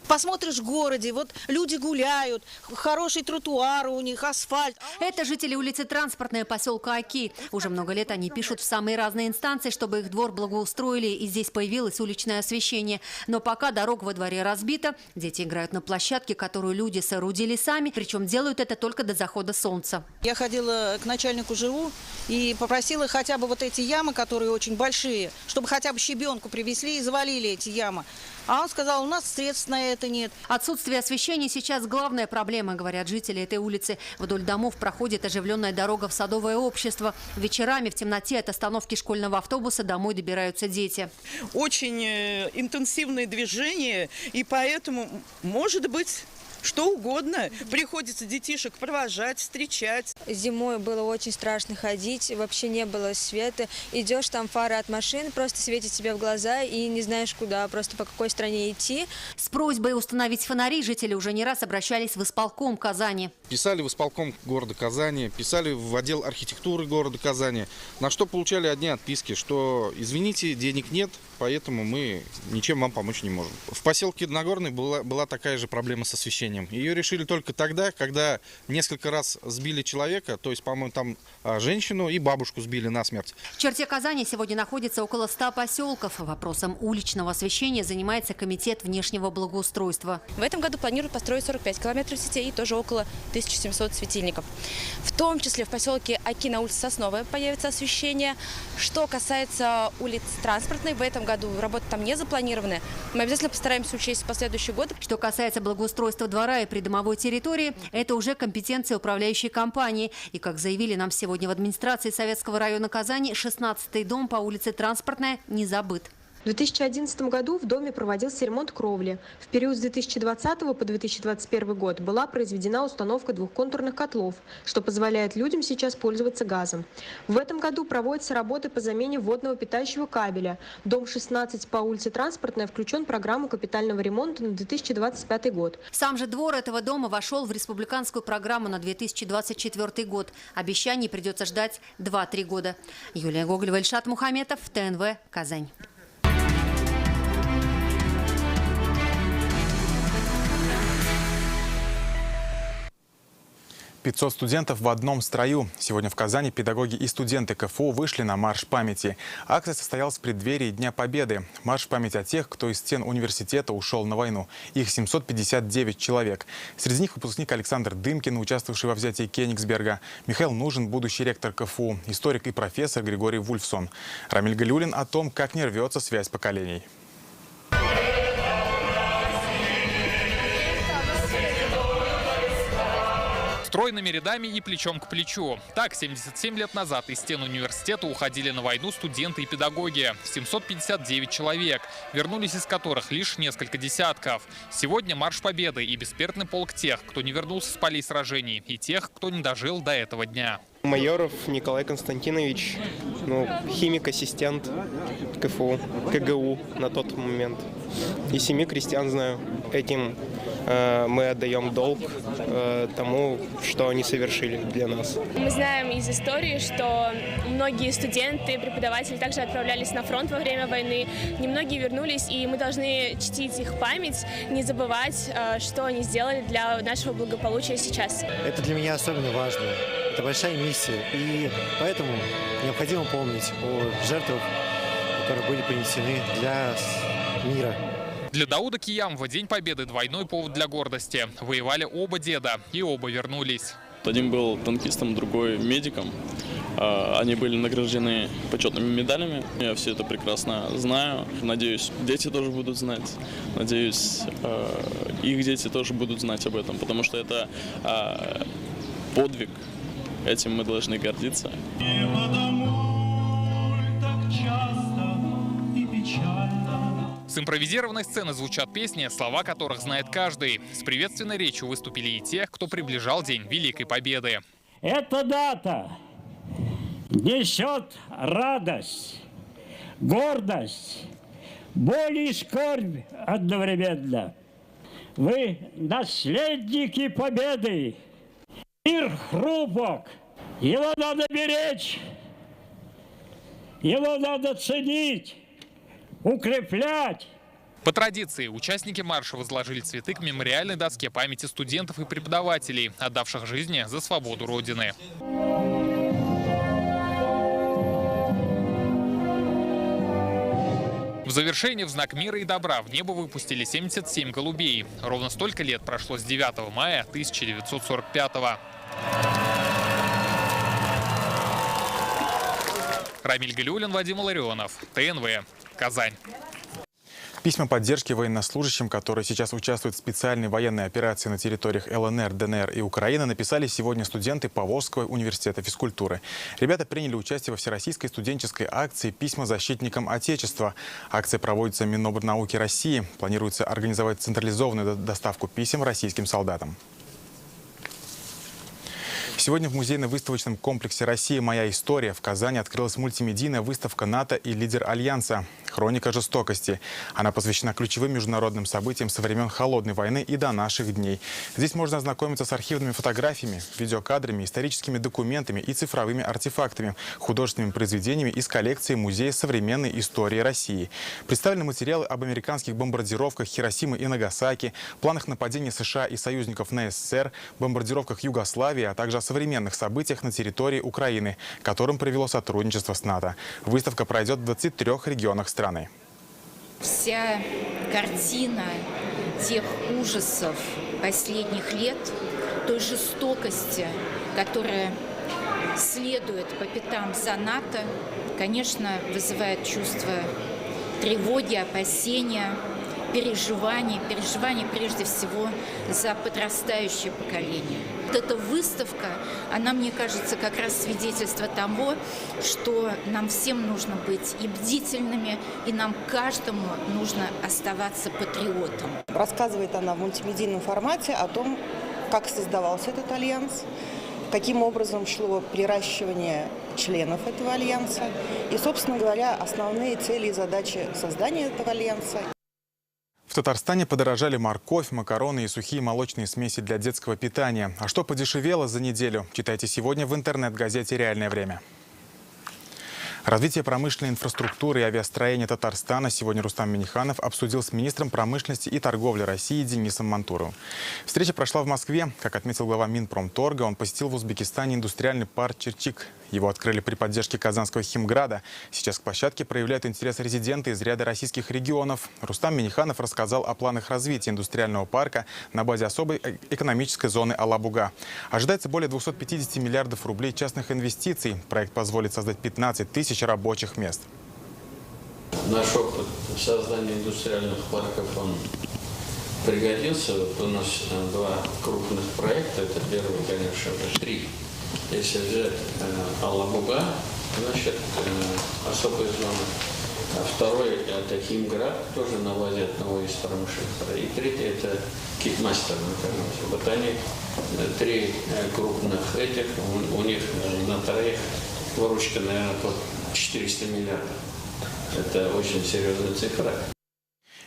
Посмотришь в городе, вот люди гуляют, хороший тротуар у них, асфальт. Это жители улицы Транспортная, поселка Оки. Уже много лет они пишут в самые разные инстанции, чтобы их двор благоустроили, и здесь появилось уличное освещение. Но пока дорога во дворе разбита, дети играют на площадке, которую люди соорудили сами, причем делают это только до захода солнца. Я ходила к начальнику ЖУ и попросила хотя бы вот эти ямы, которые очень большие, чтобы хотя бы щебенку привезли и завалили эти ямы. А он сказал, у нас средств на это нет. Отсутствие освещения сейчас главная проблема, говорят жители этой улицы. Вдоль домов проходит оживленная дорога в Садовое общество. Вечерами в темноте от остановки школьного автобуса домой добираются дети. Очень интенсивное движение, и поэтому, может быть, что угодно. Приходится детишек провожать, встречать. Зимой было очень страшно ходить, вообще не было света. Идешь, там фары от машин просто светят тебе в глаза и не знаешь куда, просто по какой стране идти. С просьбой установить фонари жители уже не раз обращались в исполком Казани. Писали в исполком города Казани, писали в отдел архитектуры города Казани, на что получали одни отписки, что извините, денег нет, поэтому мы ничем вам помочь не можем. В поселке Нагорный была такая же проблема с освещением. Ее решили только тогда, когда несколько раз сбили человека, то есть, по-моему, там женщину и бабушку сбили насмерть. В черте Казани сегодня находится около 100 поселков. Вопросом уличного освещения занимается комитет внешнего благоустройства. В этом году планируют построить 45 километров сетей и тоже около 1700 светильников. В том числе в поселке Оки на улице Сосновая появится освещение. Что касается улиц Транспортной, в этом году работы там не запланированы. Мы обязательно постараемся учесть в последующие годы. Что касается благоустройства двора и придомовой территории, это уже компетенция управляющей компании. И, как заявили нам сегодня в администрации Советского района Казани, 16-й дом по улице Транспортная не забыт. В 2011 году в доме проводился ремонт кровли. В период с 2020 по 2021 год была произведена установка двухконтурных котлов, что позволяет людям сейчас пользоваться газом. В этом году проводятся работы по замене водного питающего кабеля. Дом 16 по улице Транспортная включен в программу капитального ремонта на 2025 год. Сам же двор этого дома вошел в республиканскую программу на 2024 год. Обещаний придется ждать 2-3 года. Юлия Гоголева, Ильшат Мухаметов, ТНВ, Казань. 500 студентов в одном строю. Сегодня в Казани педагоги и студенты КФУ вышли на марш памяти. Акция состоялась в преддверии Дня Победы. Марш в память о тех, кто из стен университета ушел на войну. Их 759 человек. Среди них выпускник Александр Дымкин, участвовавший во взятии Кенигсберга, Михаил Нужен, будущий ректор КФУ, историк и профессор Григорий Вульфсон. Рамиль Галиуллин о том, как не рвется связь поколений. Стройными рядами и плечом к плечу. Так, 77 лет назад из стен университета уходили на войну студенты и педагоги. 759 человек, вернулись из которых лишь несколько десятков. Сегодня марш победы и бессмертный полк тех, кто не вернулся с полей сражений, и тех, кто не дожил до этого дня. Майоров Николай Константинович, химик-ассистент КФУ, КГУ на тот момент. И 7 крестьян знаю. Этим мы отдаем долг тому, что они совершили для нас. Мы знаем из истории, что многие студенты, преподаватели также отправлялись на фронт во время войны. Немногие вернулись, и мы должны чтить их память, не забывать, что они сделали для нашего благополучия сейчас. Это для меня особенно важно. Это большая миссия, и поэтому необходимо помнить о жертвах, которые были принесены для мира. Для Дауда Киямова День Победы – двойной повод для гордости. Воевали оба деда, и оба вернулись. Один был танкистом, другой медиком. Они были награждены почетными медалями. Я все это прекрасно знаю. Надеюсь, дети тоже будут знать. Надеюсь, их дети тоже будут знать об этом, потому что это подвиг. Этим мы должны гордиться. С импровизированной сцены звучат песни, слова которых знает каждый. С приветственной речью выступили и те, кто приближал День Великой Победы. Эта дата несет радость, гордость, боль и скорбь одновременно. Вы наследники победы. Мир хрупок, его надо беречь, его надо ценить, укреплять. По традиции, участники марша возложили цветы к мемориальной доске памяти студентов и преподавателей, отдавших жизни за свободу Родины. В завершение в знак мира и добра в небо выпустили 77 голубей. Ровно столько лет прошло с 9 мая 1945 года. Рамиль Галиуллин, Вадим Ларионов, ТНВ, Казань. Письма поддержки военнослужащим, которые сейчас участвуют в специальной военной операции на территориях ЛНР, ДНР и Украины, написали сегодня студенты Поволжского университета физкультуры. Ребята приняли участие во всероссийской студенческой акции «Письма защитникам Отечества». Акция проводится Миноборнауки России. Планируется организовать централизованную доставку писем российским солдатам. Сегодня в музейно-выставочном комплексе «Россия. Моя история» в Казани открылась мультимедийная выставка НАТО и лидер Альянса «Хроника жестокости». Она посвящена ключевым международным событиям со времен Холодной войны и до наших дней. Здесь можно ознакомиться с архивными фотографиями, видеокадрами, историческими документами и цифровыми артефактами, художественными произведениями из коллекции Музея современной истории России. Представлены материалы об американских бомбардировках Хиросимы и Нагасаки, планах нападения США и союзников на СССР, бомбардировках Югославии, а также о современных событиях на территории Украины, к которым привело сотрудничество с НАТО. Выставка пройдет в 23 регионах страны. Вся картина тех ужасов последних лет, той жестокости, которая следует по пятам за НАТО, конечно, вызывает чувство тревоги, опасения, переживаний прежде всего за подрастающее поколение. Вот эта выставка, она, мне кажется, как раз свидетельство того, что нам всем нужно быть и бдительными, и нам каждому нужно оставаться патриотом. Рассказывает она в мультимедийном формате о том, как создавался этот альянс, каким образом шло приращивание членов этого альянса и, собственно говоря, основные цели и задачи создания этого альянса. В Татарстане подорожали морковь, макароны и сухие молочные смеси для детского питания. А что подешевело за неделю, читайте сегодня в интернет-газете «Реальное время». Развитие промышленной инфраструктуры и авиастроения Татарстана сегодня Рустам Минниханов обсудил с министром промышленности и торговли России Денисом Мантуровым. Встреча прошла в Москве. Как отметил глава Минпромторга, он посетил в Узбекистане индустриальный парк «Черчик». Его открыли при поддержке Казанского химграда. Сейчас к площадке проявляют интерес резиденты из ряда российских регионов. Рустам Минниханов рассказал о планах развития индустриального парка на базе особой экономической зоны Алабуга. Ожидается более 250 миллиардов рублей частных инвестиций. Проект позволит создать 15 тысяч рабочих мест. Наш опыт создания индустриальных парков, он пригодился. Вот у нас два крупных проекта. Это первый, конечно, 3. Если взять Алабуга, значит, особая зона. А второй – это Химград, тоже на базе одного из промышленных. И третий – это Китмастер. Вот они, 3 крупных этих, у них на троих выручка, наверное, под 400 миллиардов. Это очень серьезная цифра.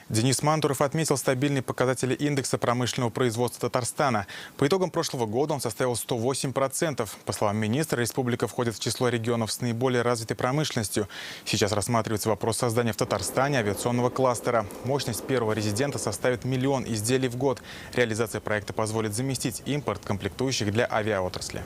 Денис Мантуров отметил стабильные показатели индекса промышленного производства Татарстана. По итогам прошлого года он составил 108%. По словам министра, республика входит в число регионов с наиболее развитой промышленностью. Сейчас рассматривается вопрос создания в Татарстане авиационного кластера. Мощность первого резидента составит 1 миллион изделий в год. Реализация проекта позволит заместить импорт комплектующих для авиаотрасли.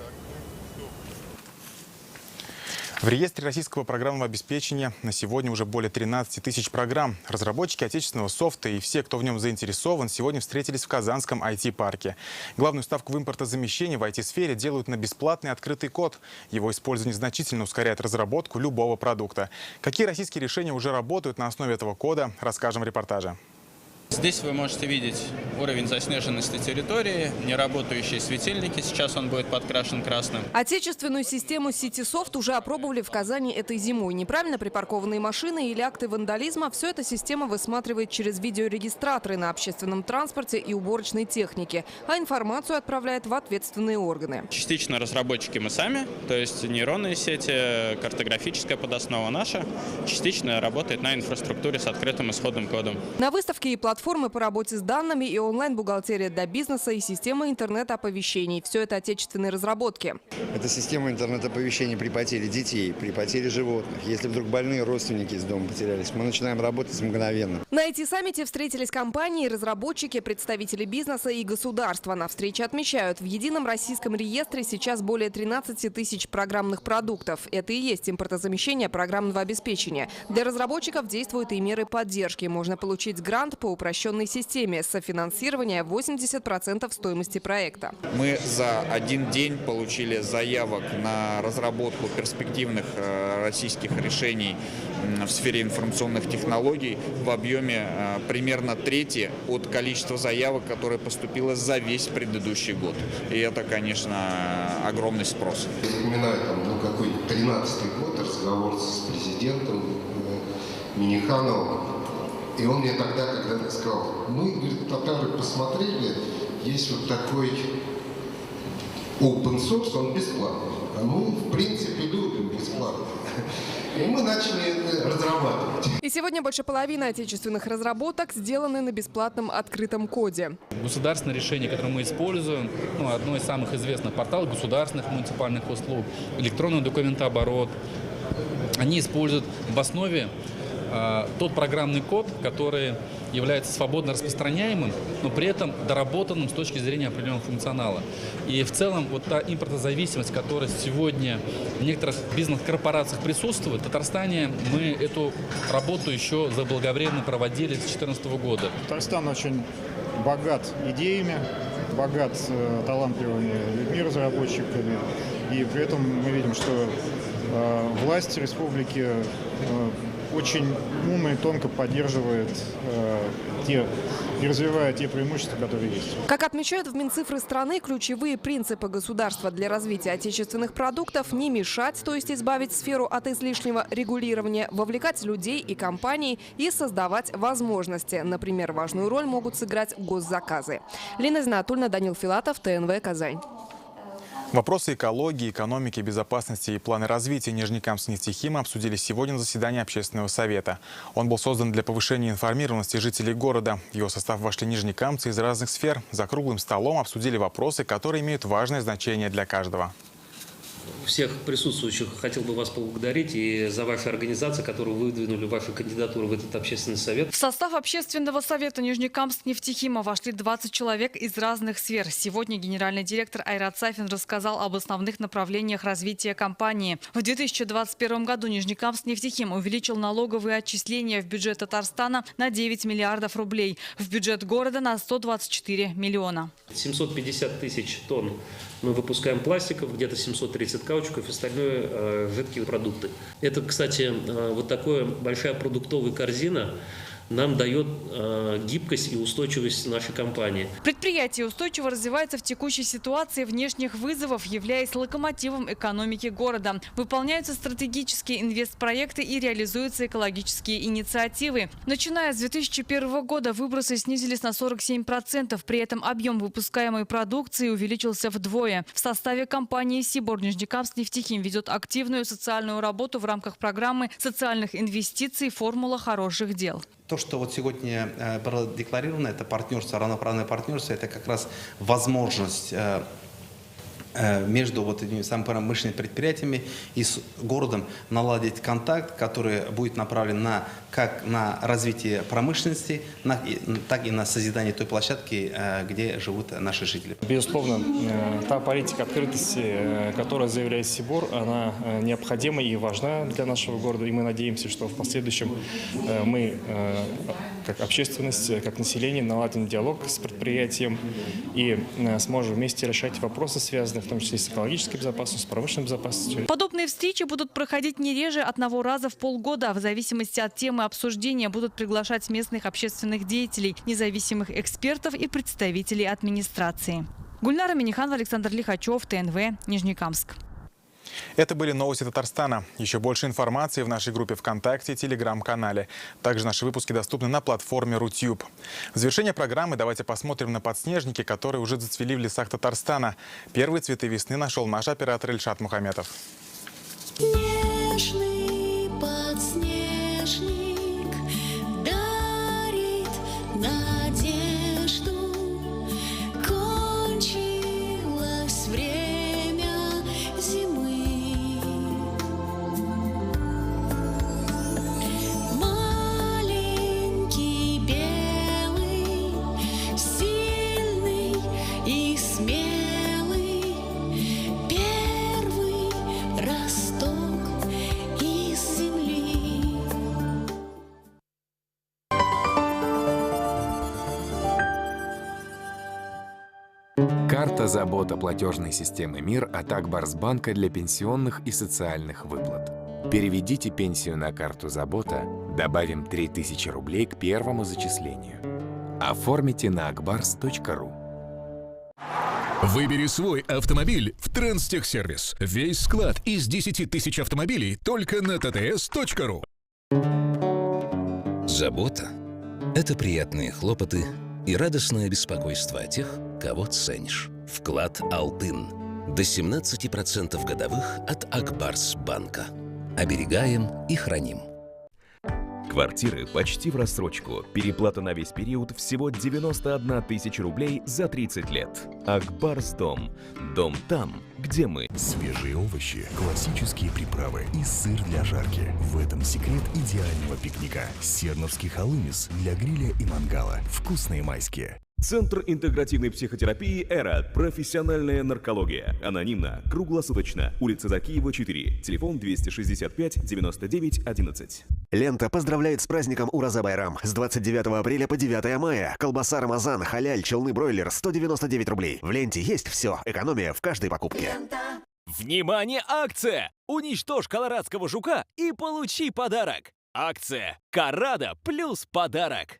В реестре российского программного обеспечения на сегодня уже более 13 тысяч программ. Разработчики отечественного софта и все, кто в нем заинтересован, сегодня встретились в Казанском IT-парке. Главную ставку в импортозамещении в IT-сфере делают на бесплатный открытый код. Его использование значительно ускоряет разработку любого продукта. Какие российские решения уже работают на основе этого кода, расскажем в репортаже. Здесь вы можете видеть уровень заснеженности территории, неработающие светильники, сейчас он будет подкрашен красным. Отечественную систему CitySoft уже опробовали в Казани этой зимой. Неправильно припаркованные машины или акты вандализма – все эта система высматривает через видеорегистраторы на общественном транспорте и уборочной технике, а информацию отправляет в ответственные органы. Частично разработчики мы сами, то есть нейронные сети, картографическая подоснова наша, частично работает на инфраструктуре с открытым исходным кодом. На выставке и платформы по работе с данными, и онлайн-бухгалтерия для бизнеса, и система интернет-оповещений. Все это отечественные разработки. Это система интернет-оповещений при потере детей, при потере животных. Если вдруг больные родственники из дома потерялись, мы начинаем работать мгновенно. На IT-саммите встретились компании, разработчики, представители бизнеса и государства. На встрече отмечают, в едином российском реестре сейчас более 13 тысяч программных продуктов. Это и есть импортозамещение программного обеспечения. Для разработчиков действуют и меры поддержки. Можно получить грант по упрощенной системе. Софинансирование 80% стоимости проекта. Мы за один день получили заявок на разработку перспективных российских решений в сфере информационных технологий в объеме примерно трети от количества заявок, которое поступило за весь предыдущий год. И это, конечно, огромный спрос. Я вспоминаю, какой-то 13-й год, разговор с президентом Минихановым. И он мне тогда, когда сказал, мы, говорит, татары посмотрели, есть вот такой open source, он бесплатный. А мы, в принципе, любим бесплатно. И мы начали это разрабатывать. И сегодня больше половины отечественных разработок сделаны на бесплатном открытом коде. Государственное решение, которое мы используем, одно из самых известных порталов государственных муниципальных услуг, электронный документооборот, они используют в основе тот программный код, который является свободно распространяемым, но при этом доработанным с точки зрения определенного функционала. И в целом вот та импортозависимость, которая сегодня в некоторых бизнес-корпорациях присутствует, в Татарстане мы эту работу еще заблаговременно проводили с 2014 года. Татарстан очень богат идеями, богат талантливыми людьми, разработчиками. И при этом мы видим, что власть республики очень умно и тонко поддерживает и развивает те преимущества, которые есть. Как отмечают в Минцифры страны, ключевые принципы государства для развития отечественных продуктов – не мешать, то есть избавить сферу от излишнего регулирования, вовлекать людей и компании и создавать возможности. Например, важную роль могут сыграть госзаказы. Лина Знатульна, Данил Филатов, ТНВ, Казань. Вопросы экологии, экономики, безопасности и планы развития Нижнекамск-Нефтехима обсудили сегодня на заседании Общественного совета. Он был создан для повышения информированности жителей города. В его состав вошли нижнекамцы из разных сфер. За круглым столом обсудили вопросы, которые имеют важное значение для каждого. Всех присутствующих хотел бы вас поблагодарить и за ваши организации, которые выдвинули вашу кандидатуру в этот общественный совет. В состав общественного совета Нижнекамск-Нефтехима вошли 20 человек из разных сфер. Сегодня генеральный директор Айрат Сафин рассказал об основных направлениях развития компании. В 2021 году Нижнекамск-Нефтехим увеличил налоговые отчисления в бюджет Татарстана на 9 миллиардов рублей, в бюджет города на 124 миллиона. 750 тысяч тонн мы выпускаем пластиков, где-то 730 каучуков, остальное жидкие продукты. Это, кстати, вот такая большая продуктовая корзина нам дает гибкость и устойчивость нашей компании. Предприятие устойчиво развивается в текущей ситуации внешних вызовов, являясь локомотивом экономики города. Выполняются стратегические инвестпроекты и реализуются экологические инициативы. Начиная с 2001 года выбросы снизились на 47%. При этом объем выпускаемой продукции увеличился вдвое. В составе компании «Сибор» Нижнекамск-Нефтехим ведет активную социальную работу в рамках программы социальных инвестиций «Формула хороших дел». То, что вот сегодня было декларировано, это партнерство, равноправное партнерство, это как раз возможность между вот этими самыми промышленными предприятиями и с городом наладить контакт, который будет направлен как на развитие промышленности, так и на созидание той площадки, где живут наши жители. Безусловно, та политика открытости, которая заявляет Сибор, она необходима и важна для нашего города. И мы надеемся, что в последующем мы, как общественность, как население, наладим диалог с предприятием и сможем вместе решать вопросы, связанные в том числе с экологической безопасностью, с промышленной безопасностью. Подобные встречи будут проходить не реже одного раза в полгода, в зависимости от темы темы обсуждения будут приглашать местных общественных деятелей, независимых экспертов и представителей администрации. Гульнара Миниханова, Александр Лихачев, ТНВ, Нижнекамск. Это были новости Татарстана. Еще больше информации в нашей группе ВКонтакте и Телеграм-канале. Также наши выпуски доступны на платформе Рутюб. В завершение программы давайте посмотрим на подснежники, которые уже зацвели в лесах Татарстана. Первые цветы весны нашел наш оператор Ильшат Мухаметов. Нежный подснежник дарит надежду. Кончилось время зимы. Маленький белый, сильный и смелый, первый росток из земли. Карта забот о платежной системы МИР от Акбарсбанка для пенсионных и социальных выплат. Переведите пенсию на карту забота, добавим 3000 рублей к первому зачислению. Оформите на akbars.ru. Выбери свой автомобиль в Транстехсервис. Весь склад из 10 тысяч автомобилей только на tts.ru. Забота – это приятные хлопоты и радостное беспокойство о тех, кого ценишь. Вклад «Алтын». До 17% годовых от Акбарсбанка. Оберегаем и храним. Квартиры почти в рассрочку. Переплата на весь период всего 91 тысяча рублей за 30 лет. Акбарсдом. Дом там, где мы. Свежие овощи, классические приправы и сыр для жарки. В этом секрет идеального пикника. Серновский халымис для гриля и мангала. Вкусные майские. Центр интегративной психотерапии «Эра». Профессиональная наркология. Анонимно. Круглосуточно. Улица Закиева, 4. Телефон 265 99 11. Лента поздравляет с праздником Ураза-Байрам. С 29 апреля по 9 мая. Колбаса «Рамазан», халяль, челны бройлер 199 рублей. В ленте есть все. Экономия в каждой покупке. Внимание, акция! Уничтожь колорадского жука и получи подарок. Акция «Карада плюс подарок».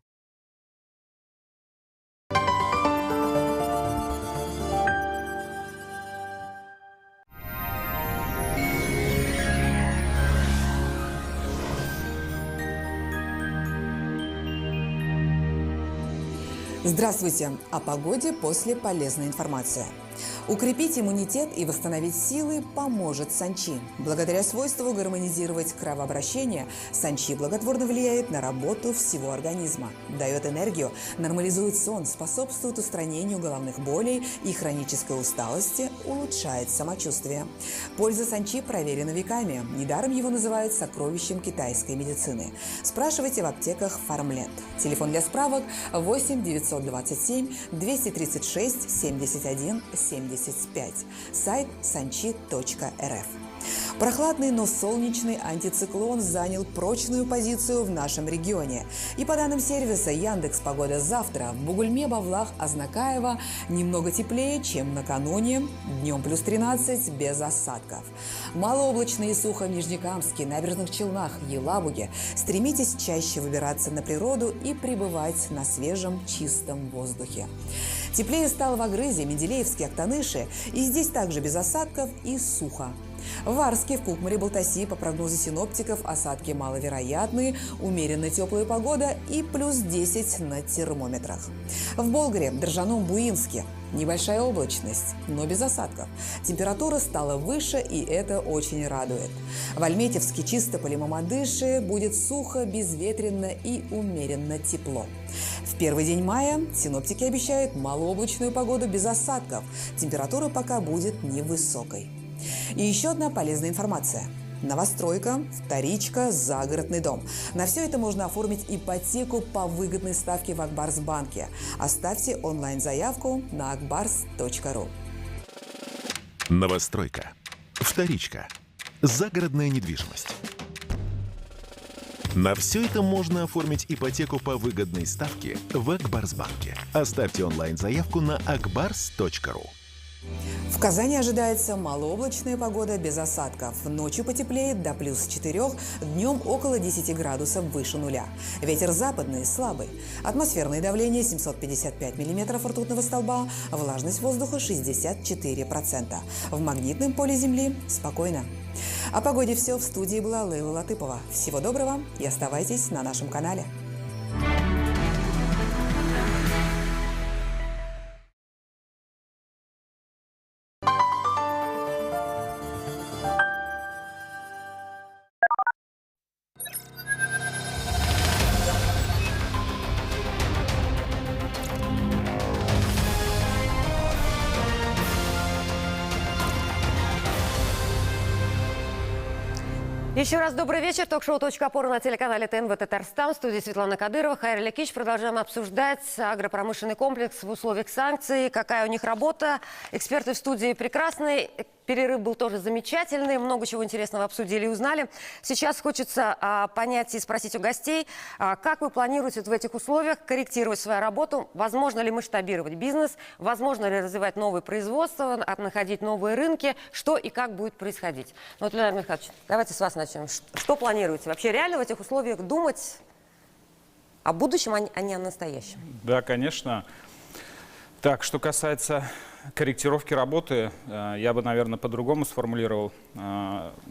Здравствуйте! О погоде после полезной информации. Укрепить иммунитет и восстановить силы поможет санчи. Благодаря свойству гармонизировать кровообращение, санчи благотворно влияет на работу всего организма. Дает энергию, нормализует сон, способствует устранению головных болей и хронической усталости, улучшает самочувствие. Польза санчи проверена веками. Недаром его называют сокровищем китайской медицины. Спрашивайте в аптеках Фармленд. Телефон для справок 8 927 236 71 75. Сайт sanchi.rf. Прохладный, но солнечный антициклон занял прочную позицию в нашем регионе. И по данным сервиса Яндекс.Погода завтра в Бугульме, Бавлах, Азнакаево немного теплее, чем накануне. Днем плюс 13 без осадков. Малооблачно и сухо в Нижнекамске, Набережных Челнах, Елабуге. Стремитесь чаще выбираться на природу и пребывать на свежем, чистом воздухе. Теплее стало в Агрызе, Менделеевске, Актаныше. И здесь также без осадков и сухо. В Арске, в Кукмаре, Балтаси, по прогнозу синоптиков, осадки маловероятные, умеренно теплая погода и плюс 10 на термометрах. В Болгаре, Дрожжаном, Буинске небольшая облачность, но без осадков. Температура стала выше, и это очень радует. В Альметьевске, Чистополе, Мамадыше будет сухо, безветренно и умеренно тепло. В первый день мая синоптики обещают малооблачную погоду без осадков. Температура пока будет невысокой. И еще одна полезная информация. Новостройка, вторичка, загородный дом. На все это можно оформить ипотеку по выгодной ставке в Акбарсбанке. Оставьте онлайн-заявку на akbars.ru. Новостройка, вторичка, загородная недвижимость. На все это можно оформить ипотеку по выгодной ставке в Акбарсбанке. Оставьте онлайн-заявку на akbars.ru. В Казани ожидается малооблачная погода без осадков. Ночью потеплеет до +4, днем около 10 градусов выше нуля. Ветер западный, слабый. Атмосферное давление 755 миллиметров ртутного столба, влажность воздуха 64%. В магнитном поле Земли спокойно. О погоде все. В студии была Лейла Латыпова. Всего доброго и оставайтесь на нашем канале. Еще раз добрый вечер. Ток-шоу «Точка опоры» на телеканале ТНВ Татарстан. В студии Светлана Кадырова, Хайр Лекич. Продолжаем обсуждать агропромышленный комплекс в условиях санкций. Какая у них работа. Эксперты в студии прекрасные. Перерыв был тоже замечательный. Много чего интересного обсудили и узнали. Сейчас хочется понять и спросить у гостей, как вы планируете в этих условиях корректировать свою работу? Возможно ли масштабировать бизнес? Возможно ли развивать новые производства, находить новые рынки? Что и как будет происходить? Вот, Леонид Михайлович, давайте с вас начнем. Что планируете? Вообще реально в этих условиях думать о будущем, а не о настоящем? Да, конечно. Так, что касается корректировки работы, я бы, наверное, по-другому сформулировал.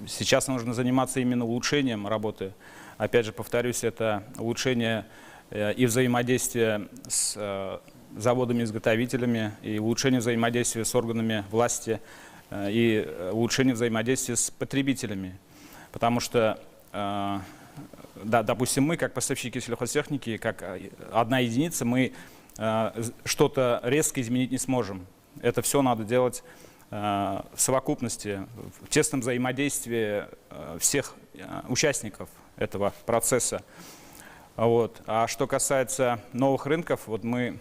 Сейчас нужно заниматься именно улучшением работы. Опять же, повторюсь, это улучшение и взаимодействия с заводами-изготовителями, и улучшение взаимодействия с органами власти, и улучшение взаимодействия с потребителями. Потому что, да, допустим, мы, как поставщики сельхозтехники, как одна единица, мы что-то резко изменить не сможем. Это все надо делать в совокупности, в тесном взаимодействии всех участников этого процесса. Вот. А что касается новых рынков, вот мы,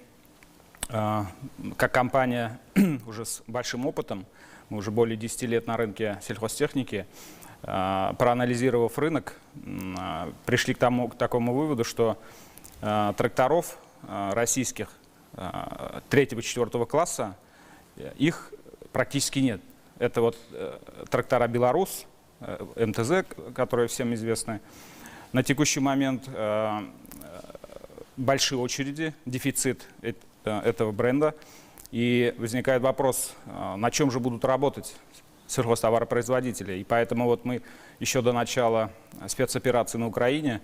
как компания уже с большим опытом, мы уже более 10 лет на рынке сельхозтехники, проанализировав рынок, пришли к такому выводу, что тракторов российских 3-4 класса, их практически нет. Это вот трактора «Беларус», МТЗ, которые всем известны. На текущий момент большие очереди, дефицит этого бренда. И возникает вопрос, на чем же будут работать сельхозтоваропроизводители. И поэтому вот мы еще до начала спецоперации на Украине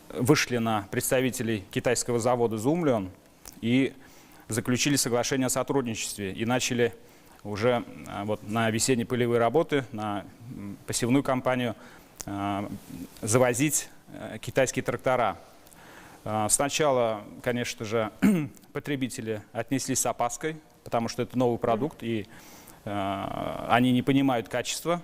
вышли на представителей китайского завода «Зумлион» и заключили соглашение о сотрудничестве и начали уже вот на весенние полевые работы, на посевную кампанию завозить китайские трактора. Сначала, конечно же, потребители отнеслись с опаской, потому что это новый продукт, и они не понимают качества,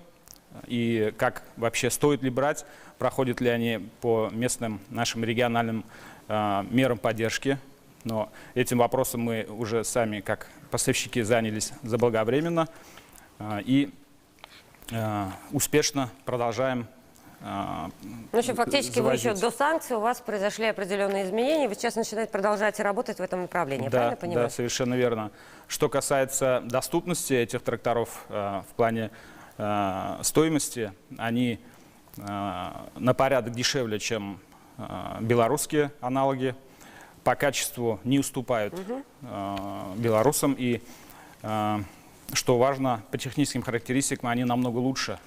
и как вообще стоит ли брать, проходят ли они по местным нашим региональным мерам поддержки. Но этим вопросом мы уже сами, как поставщики, занялись заблаговременно и успешно продолжаем. В общем, фактически вы еще до санкций, у вас произошли определенные изменения, вы сейчас начинаете продолжать работать в этом направлении, правильно понимаю? Да, совершенно верно. Что касается доступности этих тракторов в плане стоимости, они на порядок дешевле, чем белорусские аналоги. По качеству не уступают белорусам. И, что важно, по техническим характеристикам они намного лучше.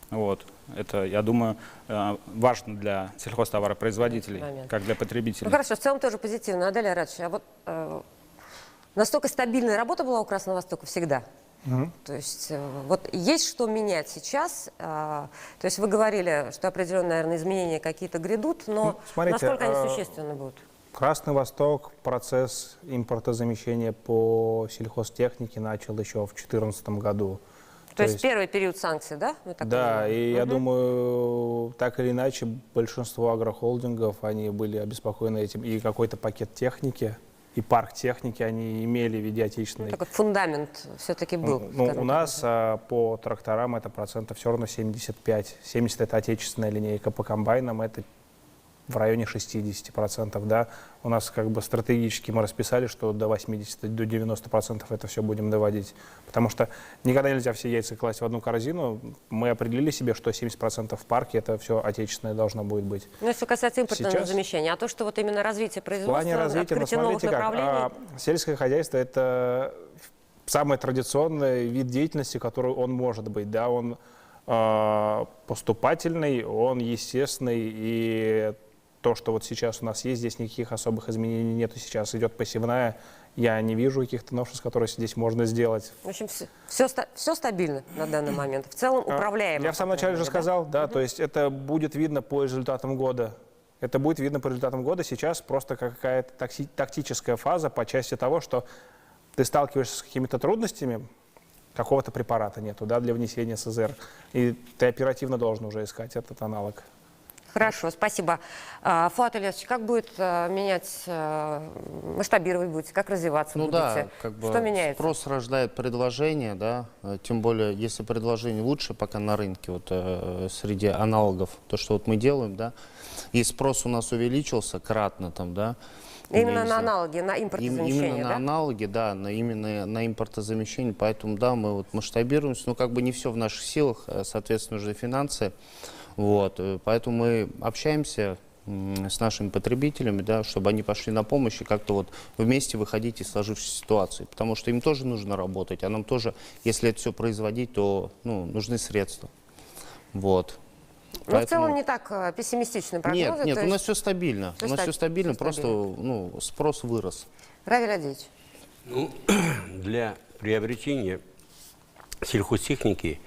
Вот. Это, я думаю, важно для сельхозтоваропроизводителей, как для потребителей. Ну хорошо, в целом тоже позитивно. Адель Айратович, а вот настолько стабильная работа была у Красного Востока всегда? То есть вот есть что менять сейчас? То есть вы говорили, что определенные, наверное, изменения какие-то грядут, но смотрите, насколько они существенны будут? Красный Восток, процесс импортозамещения по сельхозтехнике начал еще в 2014 году. То есть первый период санкций, да? Да, и я думаю, так или иначе, большинство агрохолдингов, они были обеспокоены этим. И какой-то пакет техники, и парк техники они имели в виде отечественной. Такой фундамент все-таки был. У нас по тракторам это процентов все равно 75. 70 это отечественная линейка, по комбайнам это в районе 60%, да. У нас как бы стратегически мы расписали, что до 80, до 90% это все будем доводить. Потому что никогда нельзя все яйца класть в одну корзину. Мы определили себе, что 70% в парке это все отечественное должно будет быть. Ну, что касается импортного Сейчас, замещения, а то, что вот именно развитие в производства, плане развития, ну, открытие новых смотрите как, направлений. сельское хозяйство это самый традиционный вид деятельности, который он может быть, да, он поступательный, он естественный, и то, что вот сейчас у нас есть, здесь никаких особых изменений нету, сейчас идет посевная, я не вижу каких-то новшеств, которые здесь можно сделать. В общем, все стабильно на данный момент, в целом управляемо. Я в самом начале же сказал, да, то есть это будет видно по результатам года. Это будет видно по результатам года, сейчас просто какая-то тактическая фаза по части того, что ты сталкиваешься с какими-то трудностями, какого-то препарата нету, да, для внесения СЗР. И ты оперативно должен уже искать этот аналог. Хорошо, спасибо. Фуат Ильясович, как будет менять, масштабировать будете, как развиваться будете? Да, как бы что меняется? спрос рождает предложение, да, тем более, если предложение лучше пока на рынке, вот среди аналогов, то, что вот мы делаем, да, и спрос у нас увеличился кратно там, да. Именно на аналоги, на импортозамещение, именно да? на аналоги, да, именно на импортозамещение, поэтому, да, мы вот масштабируемся, но как бы не все в наших силах, соответственно, уже финансы, вот, поэтому мы общаемся с нашими потребителями, да, чтобы они пошли на помощь и как-то вот вместе выходить из сложившейся ситуации, потому что им тоже нужно работать, а нам тоже, если это все производить, то, ну, нужны средства, вот. Но поэтому... в целом не так пессимистичны прогнозы? Нет, у нас все стабильно. У нас все стабильно, просто стабильно. Спрос вырос. Равиль Адильевич. Ну, для приобретения сельхозтехники,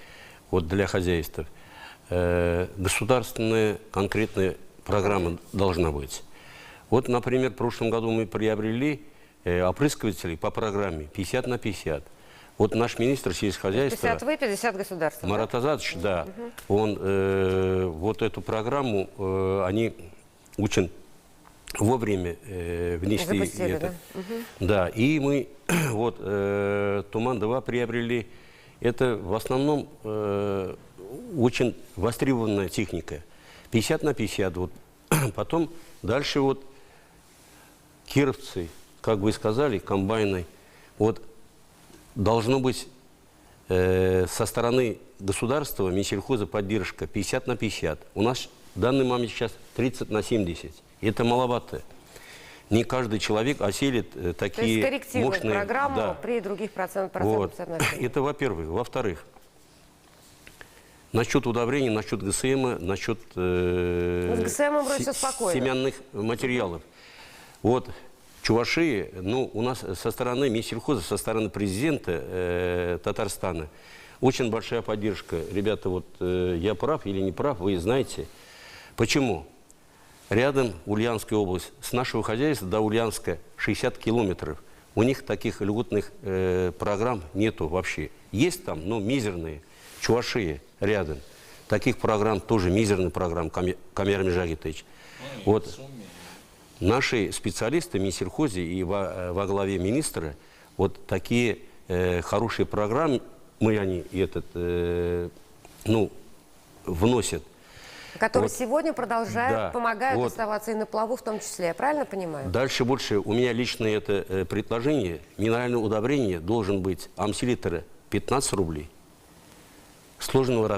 вот для хозяйств, государственная конкретная программа должна быть. Вот, например, в прошлом году мы приобрели опрыскивателей по программе 50 на 50. Вот наш министр сельскохозяйства... 50 вы, 50 государства. Марат Азатович, да. Он вот эту программу, они очень вовремя внесли. Запустили, это. Да? Да, и мы вот Туман-2 приобрели. Это в основном очень востребованная техника. 50 на 50. Вот. Потом дальше вот кировцы, как вы сказали, комбайны. Вот должно быть со стороны государства, Минсельхоза поддержка 50 на 50. У нас в данный момент сейчас 30 на 70. Это маловато. Не каждый человек осилит такие мощные... То есть корректирует программу при других процентах вот. соотношения. Это во-первых. Во-вторых, насчет удобрений, насчет ГСМ, насчет семянных материалов. Вот. Чувашии, ну, у нас со стороны Минсельхоза, со стороны президента Татарстана очень большая поддержка. Ребята, вот я прав или не прав, вы знаете. Почему? Рядом Ульяновская область. С нашего хозяйства до Ульяновска 60 километров. У них таких льготных программ нету вообще. Есть там, но мизерные. Чувашия рядом. Таких программ тоже мизерные программы, Камер Межагитович. Вот. Наши специалисты в Минсельхозе и во главе министра вот такие хорошие программы они вносят. Которые вот. сегодня продолжают, да. помогают вот. оставаться и на плаву в том числе. Я правильно понимаю? Дальше больше. У меня личное это предложение. Минеральное удобрение должен быть амсилитра 15 рублей. Сложного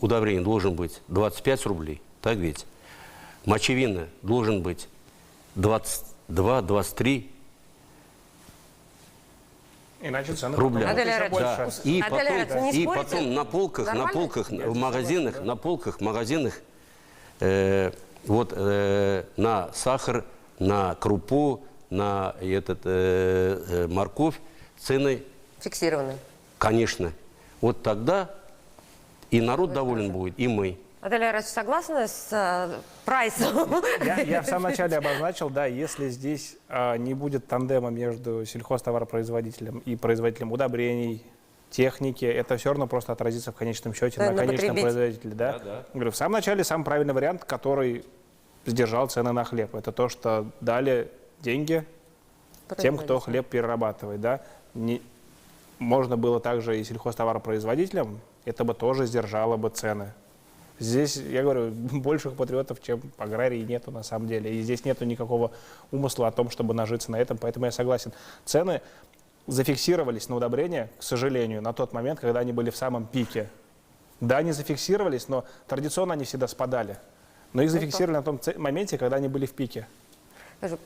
удобрения должен быть 25 рублей. Так ведь? Мочевина должен быть 22-23 рубля. Да. И потом на полках, в магазинах, вот на сахар, на крупу, на морковь цены фиксированы. Конечно. Вот тогда и народ доволен будет, и мы. Адель Айратович, согласна с прайсом? Я в самом начале обозначил, да, если здесь не будет тандема между сельхозтоваропроизводителем и производителем удобрений, техники, это все равно просто отразится в конечном счете на конечном производителе. Да? Говорю, в самом начале самый правильный вариант, который сдержал цены на хлеб, это то, что дали деньги тем, кто хлеб перерабатывает. Да? Можно было также и сельхозтоваропроизводителям, это бы тоже сдержало бы цены. Здесь, я говорю, больших патриотов, чем аграрий, нету на самом деле. И здесь нету никакого умысла о том, чтобы нажиться на этом. Поэтому я согласен. Цены зафиксировались на удобрения, к сожалению, на тот момент, когда они были в самом пике. Да, они зафиксировались, но традиционно они всегда спадали. Но их зафиксировали на том моменте, когда они были в пике.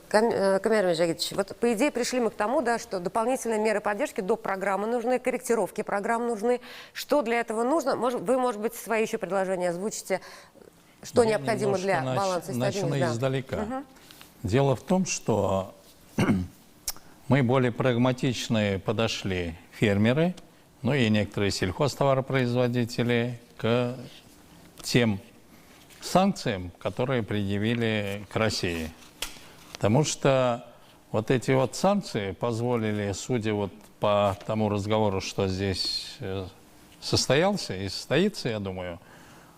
Камиль Межагитович, вот по идее пришли мы к тому, да, что дополнительные меры поддержки, доп. Программы нужны, корректировки программ нужны. Что для этого нужно? Вы, может быть, свои еще предложения озвучите, что Я необходимо для баланса и стабильности? Начну издалека. Угу. Дело в том, что мы более прагматично подошли, фермеры, ну и некоторые сельхозтоваропроизводители, к тем санкциям, которые предъявили к России. Потому что вот эти вот санкции позволили, судя вот по тому разговору, что здесь состоялся и состоится, я думаю,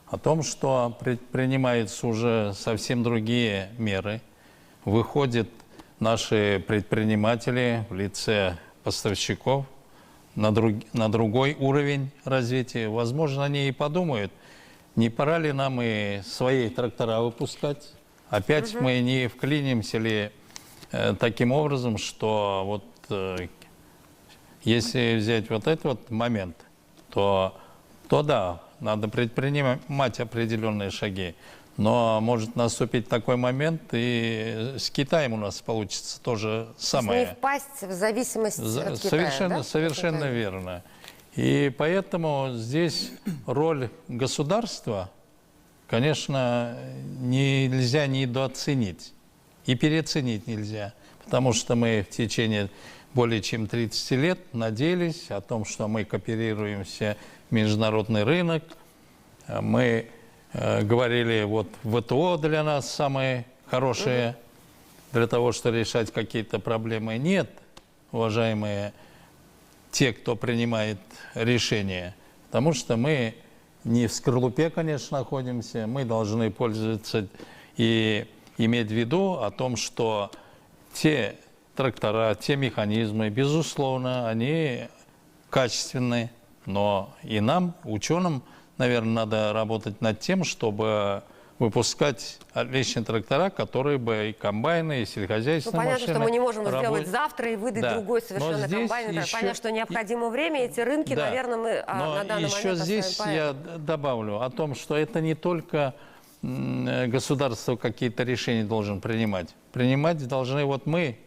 о том, что предпринимаются уже совсем другие меры. Выходят наши предприниматели в лице поставщиков на другой уровень развития. Возможно, они и подумают, не пора ли нам и свои трактора выпускать. Опять мы не вклинимся ли таким образом, что вот если взять вот этот вот момент, то да, надо предпринимать определенные шаги. Но может наступить такой момент, и с Китаем у нас получится то же самое. Не впасть в зависимость от Китая, да? Совершенно верно. И поэтому здесь роль государства, конечно, нельзя недооценить. И переоценить нельзя. Потому что мы в течение более чем 30 лет надеялись о том, что мы кооперируемся в международный рынок. Мы говорили, вот ВТО для нас самое хорошее, для того, чтобы решать какие-то проблемы. Нет, уважаемые те, кто принимает решения, потому что мы не в скорлупе, конечно, находимся, мы должны пользоваться и иметь в виду о том, что те трактора, те механизмы, безусловно, они качественные, но и нам, ученым, наверное, надо работать над тем, чтобы выпускать отличные трактора, которые бы и комбайны, и сельскохозяйственные машины... понятно, что мы не можем сделать завтра и выдать другой совершенно комбайн. Понятно, что необходимо время, эти рынки, наверное, мы на данный момент еще здесь я добавлю о том, что это не только государство какие-то решения должен принимать. Принимать должны вот мы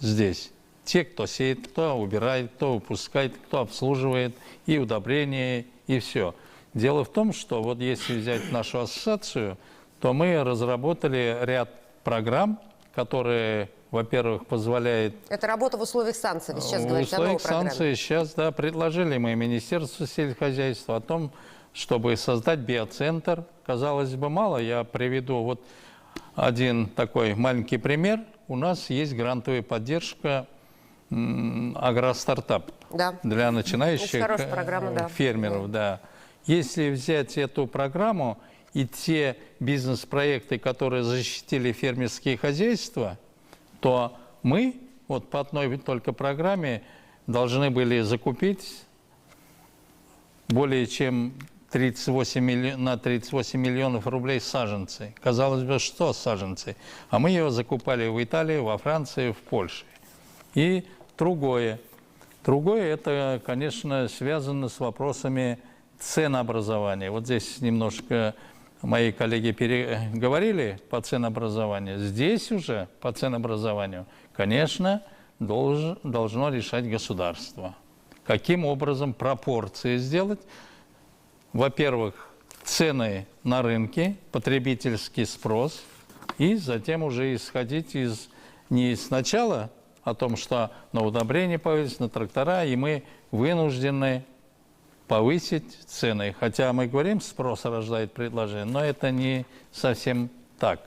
здесь. Те, кто сеет, кто убирает, кто выпускает, кто обслуживает и удобрения, и все. Дело в том, что вот если взять нашу ассоциацию, то мы разработали ряд программ, которые, во-первых, позволяют... Это работа в условиях санкций, вы сейчас говорите о новой программе. В условиях санкций сейчас, да, предложили мы Министерству сельскохозяйства о том, чтобы создать биоцентр. Казалось бы, мало. Я приведу вот один такой маленький пример. У нас есть грантовая поддержка агростартап для начинающих фермеров. Да. Если взять эту программу и те бизнес-проекты, которые защитили фермерские хозяйства, то мы вот по одной только программе должны были закупить более чем 38 миллионов рублей саженцы. Казалось бы, что саженцы? А мы его закупали в Италии, во Франции, в Польше. И другое. Другое, это, конечно, связано с вопросами ценообразования. Вот здесь немножко мои коллеги переговорили по ценообразованию. Здесь уже по ценообразованию, конечно, должно решать государство. Каким образом пропорции сделать? Во-первых, цены на рынке, потребительский спрос, и затем уже исходить из не сначала о том, что на удобрения повысить, на трактора, и мы вынуждены повысить цены. Хотя мы говорим, спрос рождает предложение, но это не совсем так.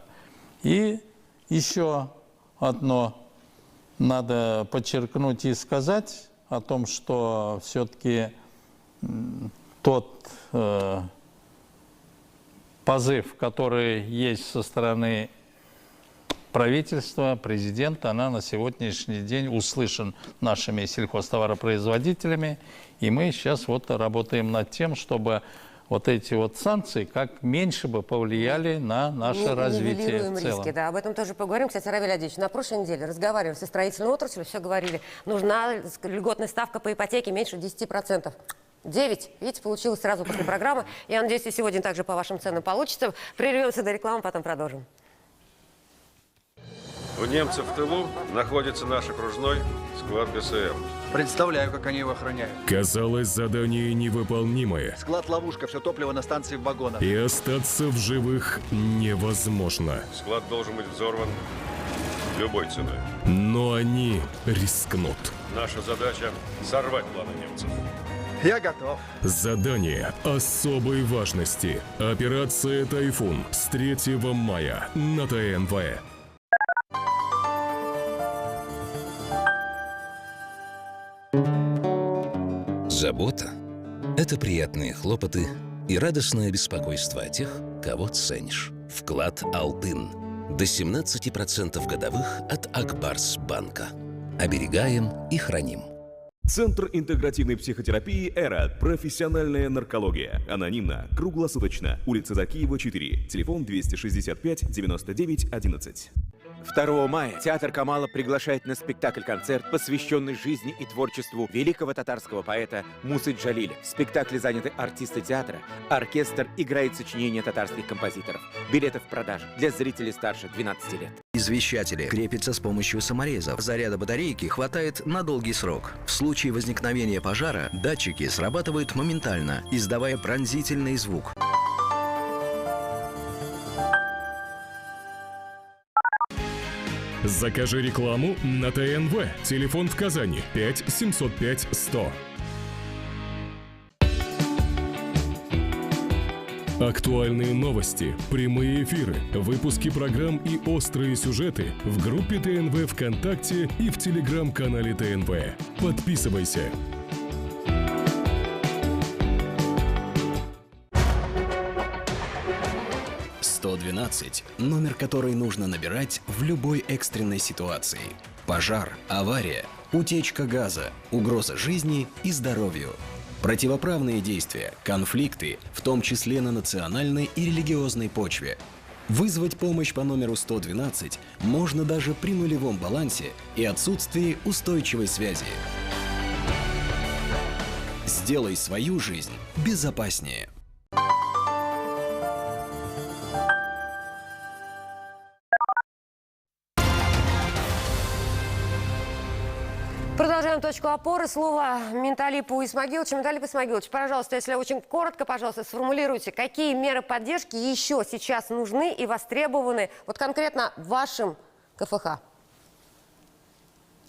И еще одно надо подчеркнуть и сказать о том, что все-таки тот позыв, который есть со стороны правительства, президента, она на сегодняшний день услышан нашими сельхозтоваропроизводителями. И мы сейчас вот работаем над тем, чтобы вот эти вот санкции, как меньше бы повлияли на наше развитие Нивелируем в целом. риски, да, об этом тоже поговорим. Кстати, Равиль Адильевич, на прошлой неделе разговаривали со строительной отраслью, все говорили, нужна льготная ставка по ипотеке меньше 10%. 9. Видите, получилось сразу после программы. Я надеюсь, и сегодня также по вашим ценам получится. Прервемся до рекламы, потом продолжим. У немцев в тылу находится наш окружной склад ГСМ. Представляю, как они его охраняют. Казалось, задание невыполнимое. Склад-ловушка, все топливо на станции в вагонах. И остаться в живых невозможно. Склад должен быть взорван любой ценой. Но они рискнут. Наша задача – сорвать планы немцев. Я готов. Задание особой важности. Операция «Тайфун» с 3 мая на ТНВ. Забота – это приятные хлопоты и радостное беспокойство о тех, кого ценишь. Вклад «Алтын» до 17% годовых от Акбарсбанка. Оберегаем и храним. Центр интегративной психотерапии «Эра». Профессиональная наркология. Анонимно, круглосуточно. Улица Закиева, 4. Телефон 265 99 11. 2 мая театр Камала приглашает на спектакль-концерт, посвященный жизни и творчеству великого татарского поэта Мусы Джалиля. В спектакле заняты артисты театра, оркестр играет сочинения татарских композиторов. Билеты в продаже для зрителей старше 12 лет. Извещатели крепятся с помощью саморезов. Заряда батарейки хватает на долгий срок. В случае возникновения пожара датчики срабатывают моментально, издавая пронзительный звук. Закажи рекламу на ТНВ. Телефон в Казани 5 705 100. Актуальные новости, прямые эфиры, выпуски программ и острые сюжеты в группе ТНВ ВКонтакте и в телеграм-канале ТНВ. Подписывайся. Номер, который нужно набирать в любой экстренной ситуации. Пожар, авария, утечка газа, угроза жизни и здоровью. Противоправные действия, конфликты, в том числе на национальной и религиозной почве. Вызвать помощь по номеру 112 можно даже при нулевом балансе и отсутствии устойчивой связи. Сделай свою жизнь безопаснее. Продолжаем точку опоры. Слово Минталипу Исмагиловичу. Минталип Исмагилович, пожалуйста, если очень коротко, пожалуйста, сформулируйте, какие меры поддержки еще сейчас нужны и востребованы вот конкретно вашим КФХ?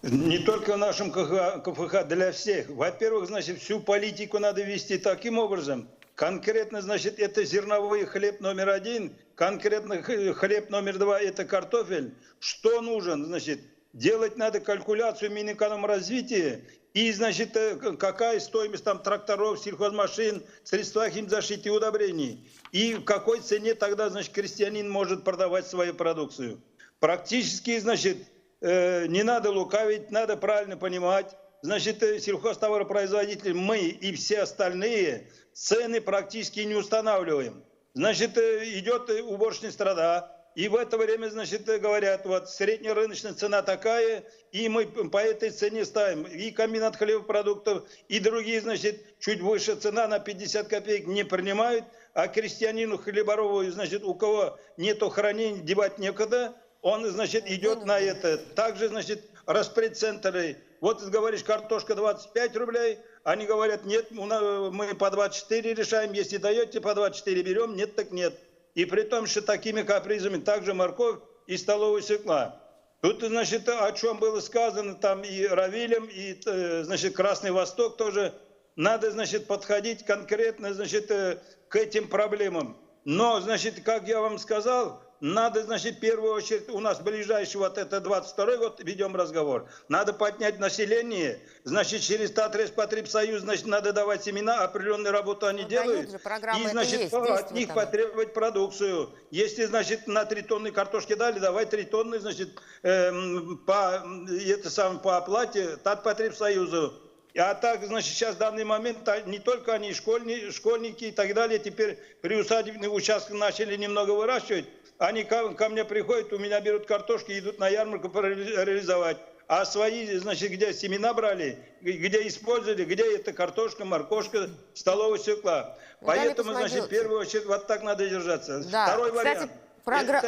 Не только в нашем КФХ, для всех. Во-первых, значит, всю политику надо вести таким образом. Конкретно, значит, это зерновой хлеб номер 1, конкретно хлеб номер 2 – это картофель. Что нужен, значит? Делать надо калькуляцию Минэкономразвития и, значит, какая стоимость там тракторов, сельхозмашин, средства химзащиты и удобрений. И в какой цене тогда, значит, крестьянин может продавать свою продукцию. Практически, значит, не надо лукавить, надо правильно понимать. Значит, сельхозтоваропроизводители, мы и все остальные цены практически не устанавливаем. Значит, идет уборочная страда. И в это время, значит, говорят, вот средняя рыночная цена такая, и мы по этой цене ставим. И комбинат хлебопродуктов, и другие, значит, чуть выше цена на 50 копеек не принимают, а крестьянину хлеборову, значит, у кого нету хранения, девать некуда, он, значит, идет на это. Также, значит, распредцентры. Вот, говоришь, картошка 25 рублей, они говорят, нет, мы по 24 решаем, если даете, по 24 берем, нет, так нет. И при том, что такими капризами также морковь и столовая свекла. Тут, значит, о чем было сказано там и Равилем, и, значит, Красный Восток тоже. Надо, значит, подходить конкретно, значит, к этим проблемам. Но, значит, как я вам сказал, надо, значит, в первую очередь, у нас ближайший вот это 22-й год, ведем разговор, надо поднять население, значит, через Татреспотребсоюз, значит, надо давать семена, определенную работу они делают, и, значит, от них потребовать продукцию. Если, значит, на 3 тонны картошки дали, давай 3 тонны, значит, по оплате Татпотребсоюзу. А так, значит, сейчас в данный момент не только они, школьники и так далее, теперь приусадебные участки начали немного выращивать. Они ко мне приходят, у меня берут картошки, идут на ярмарку реализовать. А свои, значит, где семена брали, где использовали, где это картошка, моркошка, столовая свекла. Поэтому, значит, в первую очередь, вот так надо держаться. Да. Второй Кстати, вариант.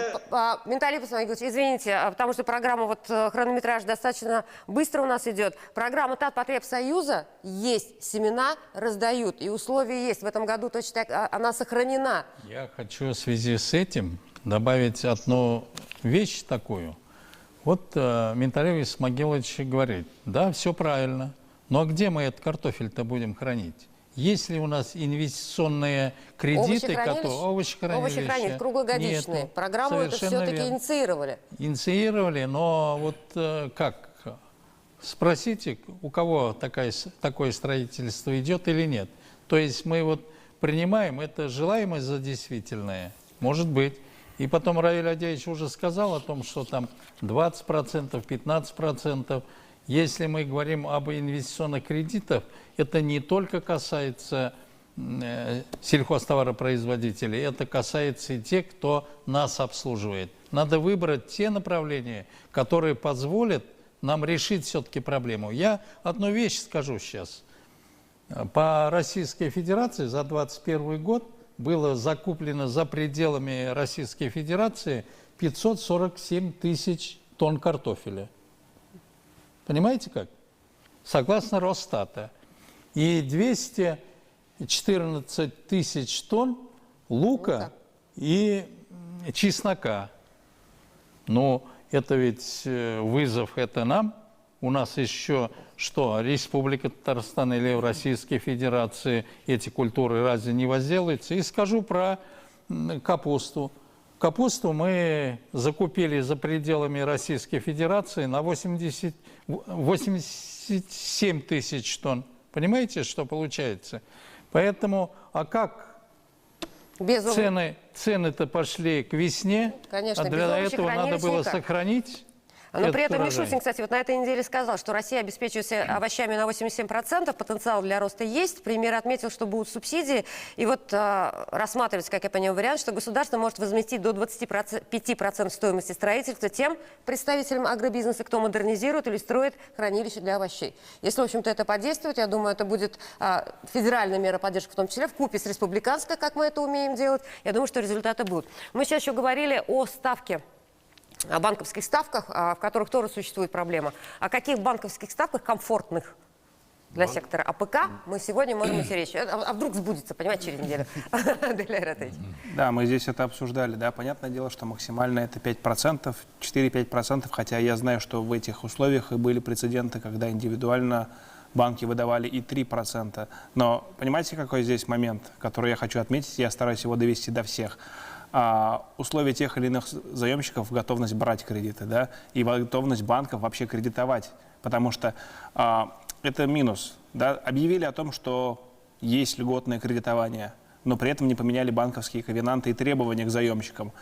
Менталий Пасмагилович, извините, потому что программа, вот хронометраж достаточно быстро у нас идет. Программа Татпотребсоюза есть, семена раздают, и условия есть. В этом году точно так она сохранена. Я хочу в связи с этим добавить одну вещь такую. Вот Менталий Исмагилович говорит, да, все правильно, но где мы этот картофель-то будем хранить? Есть ли у нас инвестиционные кредиты, овощехранилища круглогодичные? Нету. Программу это все-таки инициировали. Инициировали, но вот как? Спросите, у кого такое строительство идет или нет. То есть мы вот принимаем, это желаемое за действительное, может быть. И потом Равиль Адеевич уже сказал о том, что там 20%, 15%. Если мы говорим об инвестиционных кредитах, это не только касается сельхозтоваропроизводителей, это касается и тех, кто нас обслуживает. Надо выбрать те направления, которые позволят нам решить все-таки проблему. Я одну вещь скажу сейчас. По Российской Федерации за 2021 год было закуплено за пределами Российской Федерации 547 тысяч тонн картофеля. Понимаете как? Согласно Росстата. И 214 тысяч тонн лука и чеснока. Но это ведь вызов это нам. У нас еще что, Республика Татарстан или в Российской Федерации эти культуры разве не возделываются? И скажу про капусту. Капусту мы закупили за пределами Российской Федерации на 87 тысяч тонн. Понимаете, что получается? Поэтому, а как цены-то пошли к весне, конечно, а для этого надо было сохранить. Но при этом Мишустин, кстати, вот на этой неделе сказал, что Россия обеспечивается овощами на 87%, потенциал для роста есть. Премьер отметил, что будут субсидии. И вот рассматривается, как я понимаю, вариант, что государство может возместить до 25% стоимости строительства тем представителям агробизнеса, кто модернизирует или строит хранилище для овощей. Если, в общем-то, это подействует, я думаю, это будет федеральная мера поддержки, в том числе вкупе с республиканской, как мы это умеем делать. Я думаю, что результаты будут. Мы сейчас еще говорили о ставке, о банковских ставках, в которых тоже существует проблема. О каких банковских ставках комфортных для сектора АПК мы сегодня можем идти речь? А вдруг сбудется, понимаете, через неделю? Да, мы здесь это обсуждали. Да, понятное дело, что максимально это 5%, 4-5%, хотя я знаю, что в этих условиях и были прецеденты, когда индивидуально банки выдавали и 3%. Но понимаете, какой здесь момент, который я хочу отметить, я стараюсь его довести до всех. Условия тех или иных заемщиков, готовность брать кредиты, да, и готовность банков вообще кредитовать, потому что это минус. Да. Объявили о том, что есть льготное кредитование, но при этом не поменяли банковские ковенанты и требования к заемщикам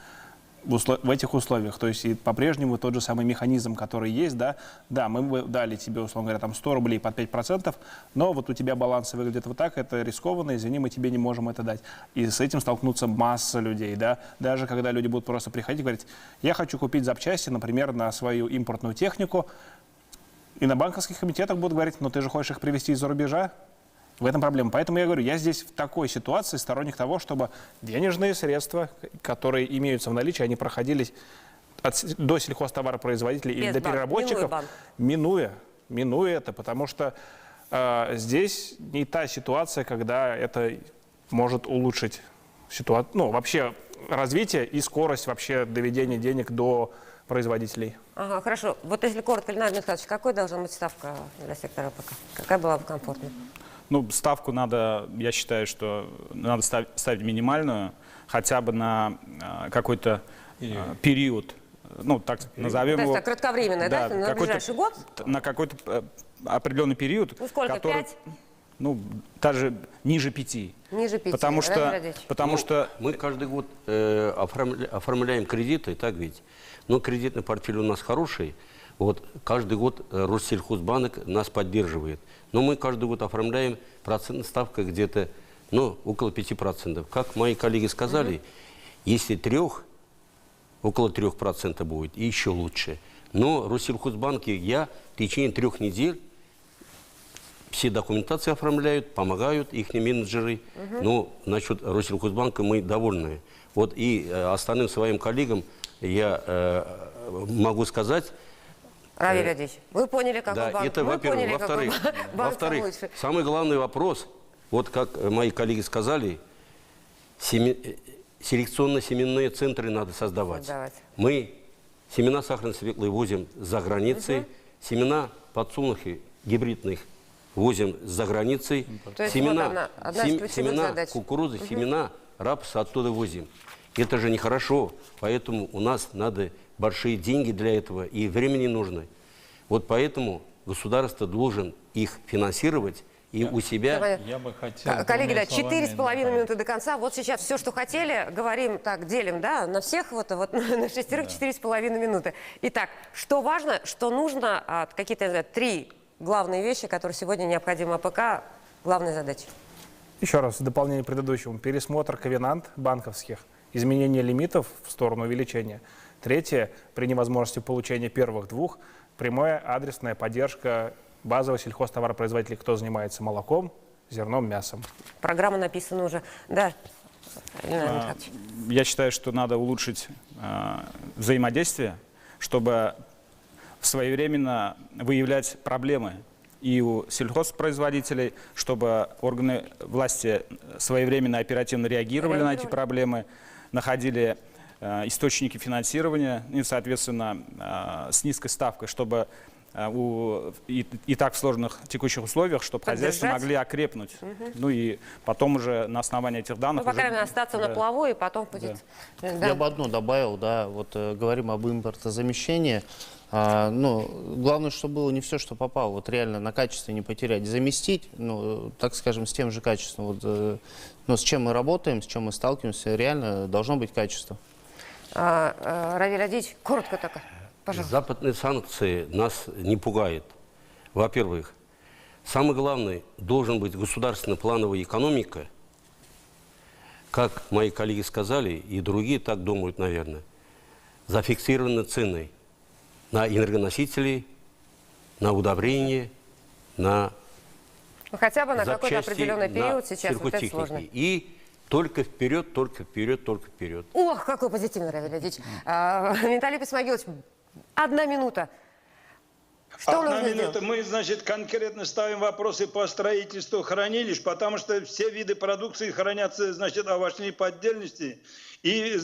в этих условиях. То есть и по-прежнему тот же самый механизм, который есть, да, мы дали тебе, условно говоря, там 100 рублей под 5%, но вот у тебя балансы выглядят вот так, это рискованно, извини, мы тебе не можем это дать. И с этим столкнутся масса людей, да, даже когда люди будут просто приходить и говорить, я хочу купить запчасти, например, на свою импортную технику, и на банковских комитетах будут говорить, но ты же хочешь их привезти из-за рубежа? В этом проблема. Поэтому я говорю, я здесь в такой ситуации сторонник того, чтобы денежные средства, которые имеются в наличии, они проходили до сельхозтоваропроизводителей или до переработчиков, минуя это, потому что здесь не та ситуация, когда это может улучшить ситуацию, ну, вообще развитие и скорость вообще доведения денег до производителей. Ага, хорошо. Вот если коротко, Ильнар Михайлович, какой должна быть ставка для сектора АПК? Какая была бы комфортна? Ну, ставку надо, я считаю, что надо ставить минимальную, хотя бы на какой-то период, ну, так назовем его. То есть кратковременная, да, на ближайший год? На какой-то определенный период. Ну, сколько, который, 5? Ну, даже ниже 5. Ниже 5, потому что мы каждый год оформляем кредиты, так ведь? Но кредитный портфель у нас хороший. Вот каждый год Россельхозбанк нас поддерживает. Но мы каждый год оформляем процентной ставкой где-то около 5%. Как мои коллеги сказали, если около 3% будет, и еще лучше. Но в Россельхозбанке я в течение 3 недель все документации оформляют, помогают их менеджеры. Но насчет Россельхозбанка мы довольны. Вот и остальным своим коллегам я могу сказать... Равиль Владимирович, вы поняли, какой банк? Это, во-первых. Во-вторых, самый главный вопрос, вот как мои коллеги сказали, селекционно-семенные центры надо создавать. Мы семена сахарной свеклы возим за границей, семена подсолнухи гибридных возим за границей, семена кукурузы, семена рапса оттуда возим. Это же нехорошо, поэтому у нас надо большие деньги для этого и времени нужно. Вот поэтому государство должен их финансировать. И у себя... Я бы хотел... Коллеги, 4,5 минуты до конца. Вот сейчас все, что хотели, говорим так, делим, да, на всех, вот на 6 4,5 минуты. Итак, что важно, что нужно, какие-то 3 главные вещи, которые сегодня необходимы АПК, главные задачи. Еще раз, в дополнение к предыдущему. Пересмотр ковенант банковских, изменение лимитов в сторону увеличения. 3, при невозможности получения первых 2, прямая адресная поддержка базовых сельхозтоваропроизводителей, кто занимается молоком, зерном, мясом. Программа написана уже. Да. Я считаю, что надо улучшить взаимодействие, чтобы своевременно выявлять проблемы и у сельхозпроизводителей, чтобы органы власти своевременно и оперативно реагировали на эти проблемы, находили источники финансирования и, соответственно, с низкой ставкой, чтобы и так в сложных текущих условиях, чтобы хозяйства могли окрепнуть. Ну и потом уже на основании этих данных... по крайней мере, остаться на плаву и потом будет... Я бы одно добавил, да, вот говорим об импортозамещении. Главное, чтобы было не все, что попало, вот реально на качестве не потерять. Заместить, так скажем, с тем же качеством. Вот, с чем мы работаем, с чем мы сталкиваемся, реально должно быть качество. Равиль Владимирович, коротко только. Пожалуйста. Западные санкции нас не пугают. Во-первых, самое главное, должен быть государственная плановая экономика. Как мои коллеги сказали, и другие так думают, наверное, зафиксированы цены на энергоносители, на удобрения, на хотя бы на какой-то определенный период сейчас вот это сложно. И только вперед, только вперед, только вперед. Ох, какой позитивный, Равиль Владимирович. Виталий Исмагилович, 1 минута. Что 1 минута. Мы, конкретно ставим вопросы по строительству хранилищ, потому что все виды продукции хранятся, овощные по отдельности. И,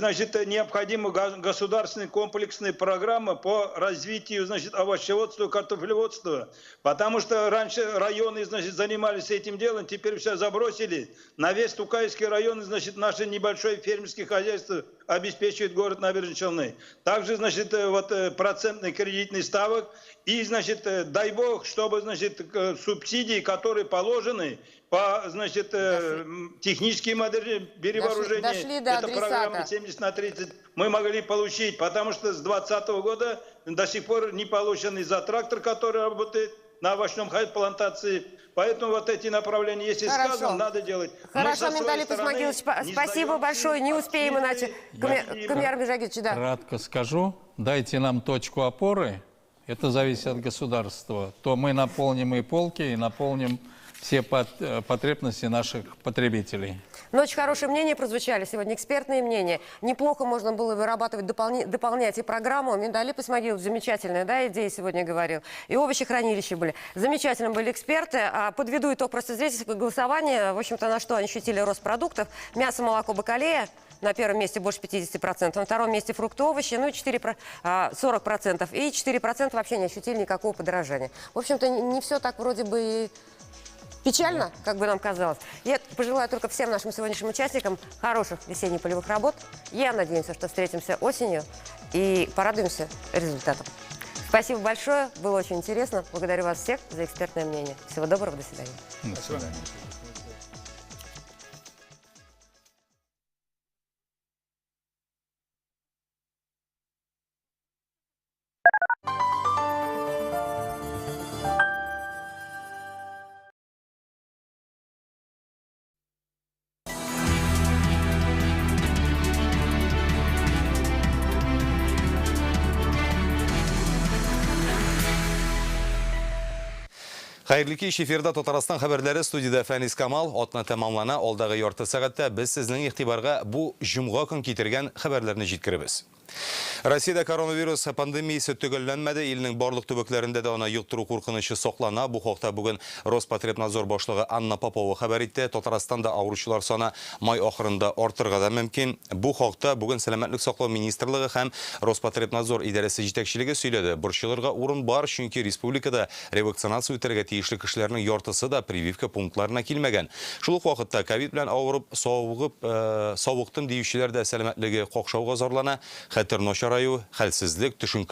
необходима государственная комплексная программа по развитию, овощеводства, картофелеводства. Потому что раньше районы, занимались этим делом, теперь все забросили. На весь Тукайский район, наше небольшое фермерское хозяйство обеспечивает город Набережные Челны. Также, процентный кредитный ставок. И, дай бог, чтобы, субсидии, которые положены по, техническим перевооружениям, это программа 70/30, мы могли получить, потому что с 2020 года до сих пор не получен и за трактор, который работает на овощном плантации. Поэтому вот эти направления, если сказано, надо делать. Хорошо, Виталий Исмагилович, спасибо большое. Не успеем иначе. Камиар Межагитович, да. Кратко скажу. Дайте нам точку опоры. Это зависит от государства. То мы наполним и полки, и наполним все потребности наших потребителей. Очень хорошие мнения прозвучали сегодня, экспертные мнения. Неплохо можно было вырабатывать, дополнять и программу. Миндалип Исмагилович замечательная, идея сегодня говорил. И овощехранилища были. Замечательно были эксперты. Подведу итог просто зрительского голосования. В общем-то, на что они ощутили рост продуктов. Мясо, молоко, бакалея. На первом месте больше 50%, на втором месте фрукты, овощи, 40%. И 4% вообще не ощутили никакого подорожания. В общем-то, не все так вроде бы и печально, как бы нам казалось. Я пожелаю только всем нашим сегодняшним участникам хороших весенних полевых работ. Я надеюсь, что встретимся осенью и порадуемся результатам. Спасибо большое, было очень интересно. Благодарю вас всех за экспертное мнение. Всего доброго, до свидания. До свидания. Xayrlı ki, эфирда Татарстан хәбәрләре студияда Фәнис Камал, отна тәмамлана, алдағы ярты сәгатьтә без сезнең игътибарга бу җомга көн китергән хәбәрләрне җиткеребез. Россиядә коронавирус пандемиясе төгәлләнмәде, илнең барлык төбәкләрендә дә аны йоктыру куркынычы саклана. Бу хакта бүген Роспотребнадзор башлыгы Анна Попова хәбәр итте. Татарстанда авыручылар саны май ахырында артырга да мөмкин. Бу хакта бүген Сәламәтлек саклау министрлыгы һәм Роспотребнадзор идарәсе җитәкчелеге сөйләде. Борчылырга урын бар, чөнки республикада ревакцинация үтәргә тиешле кешеләрнең яртысы да прививка пунктларына килмәгән. Шул ук вакытта ковид белән авырып савыктым диючеләр дә сәламәтлеге какшауга зарлана. Хәтер начараю, хәлсезлек, төшенкелек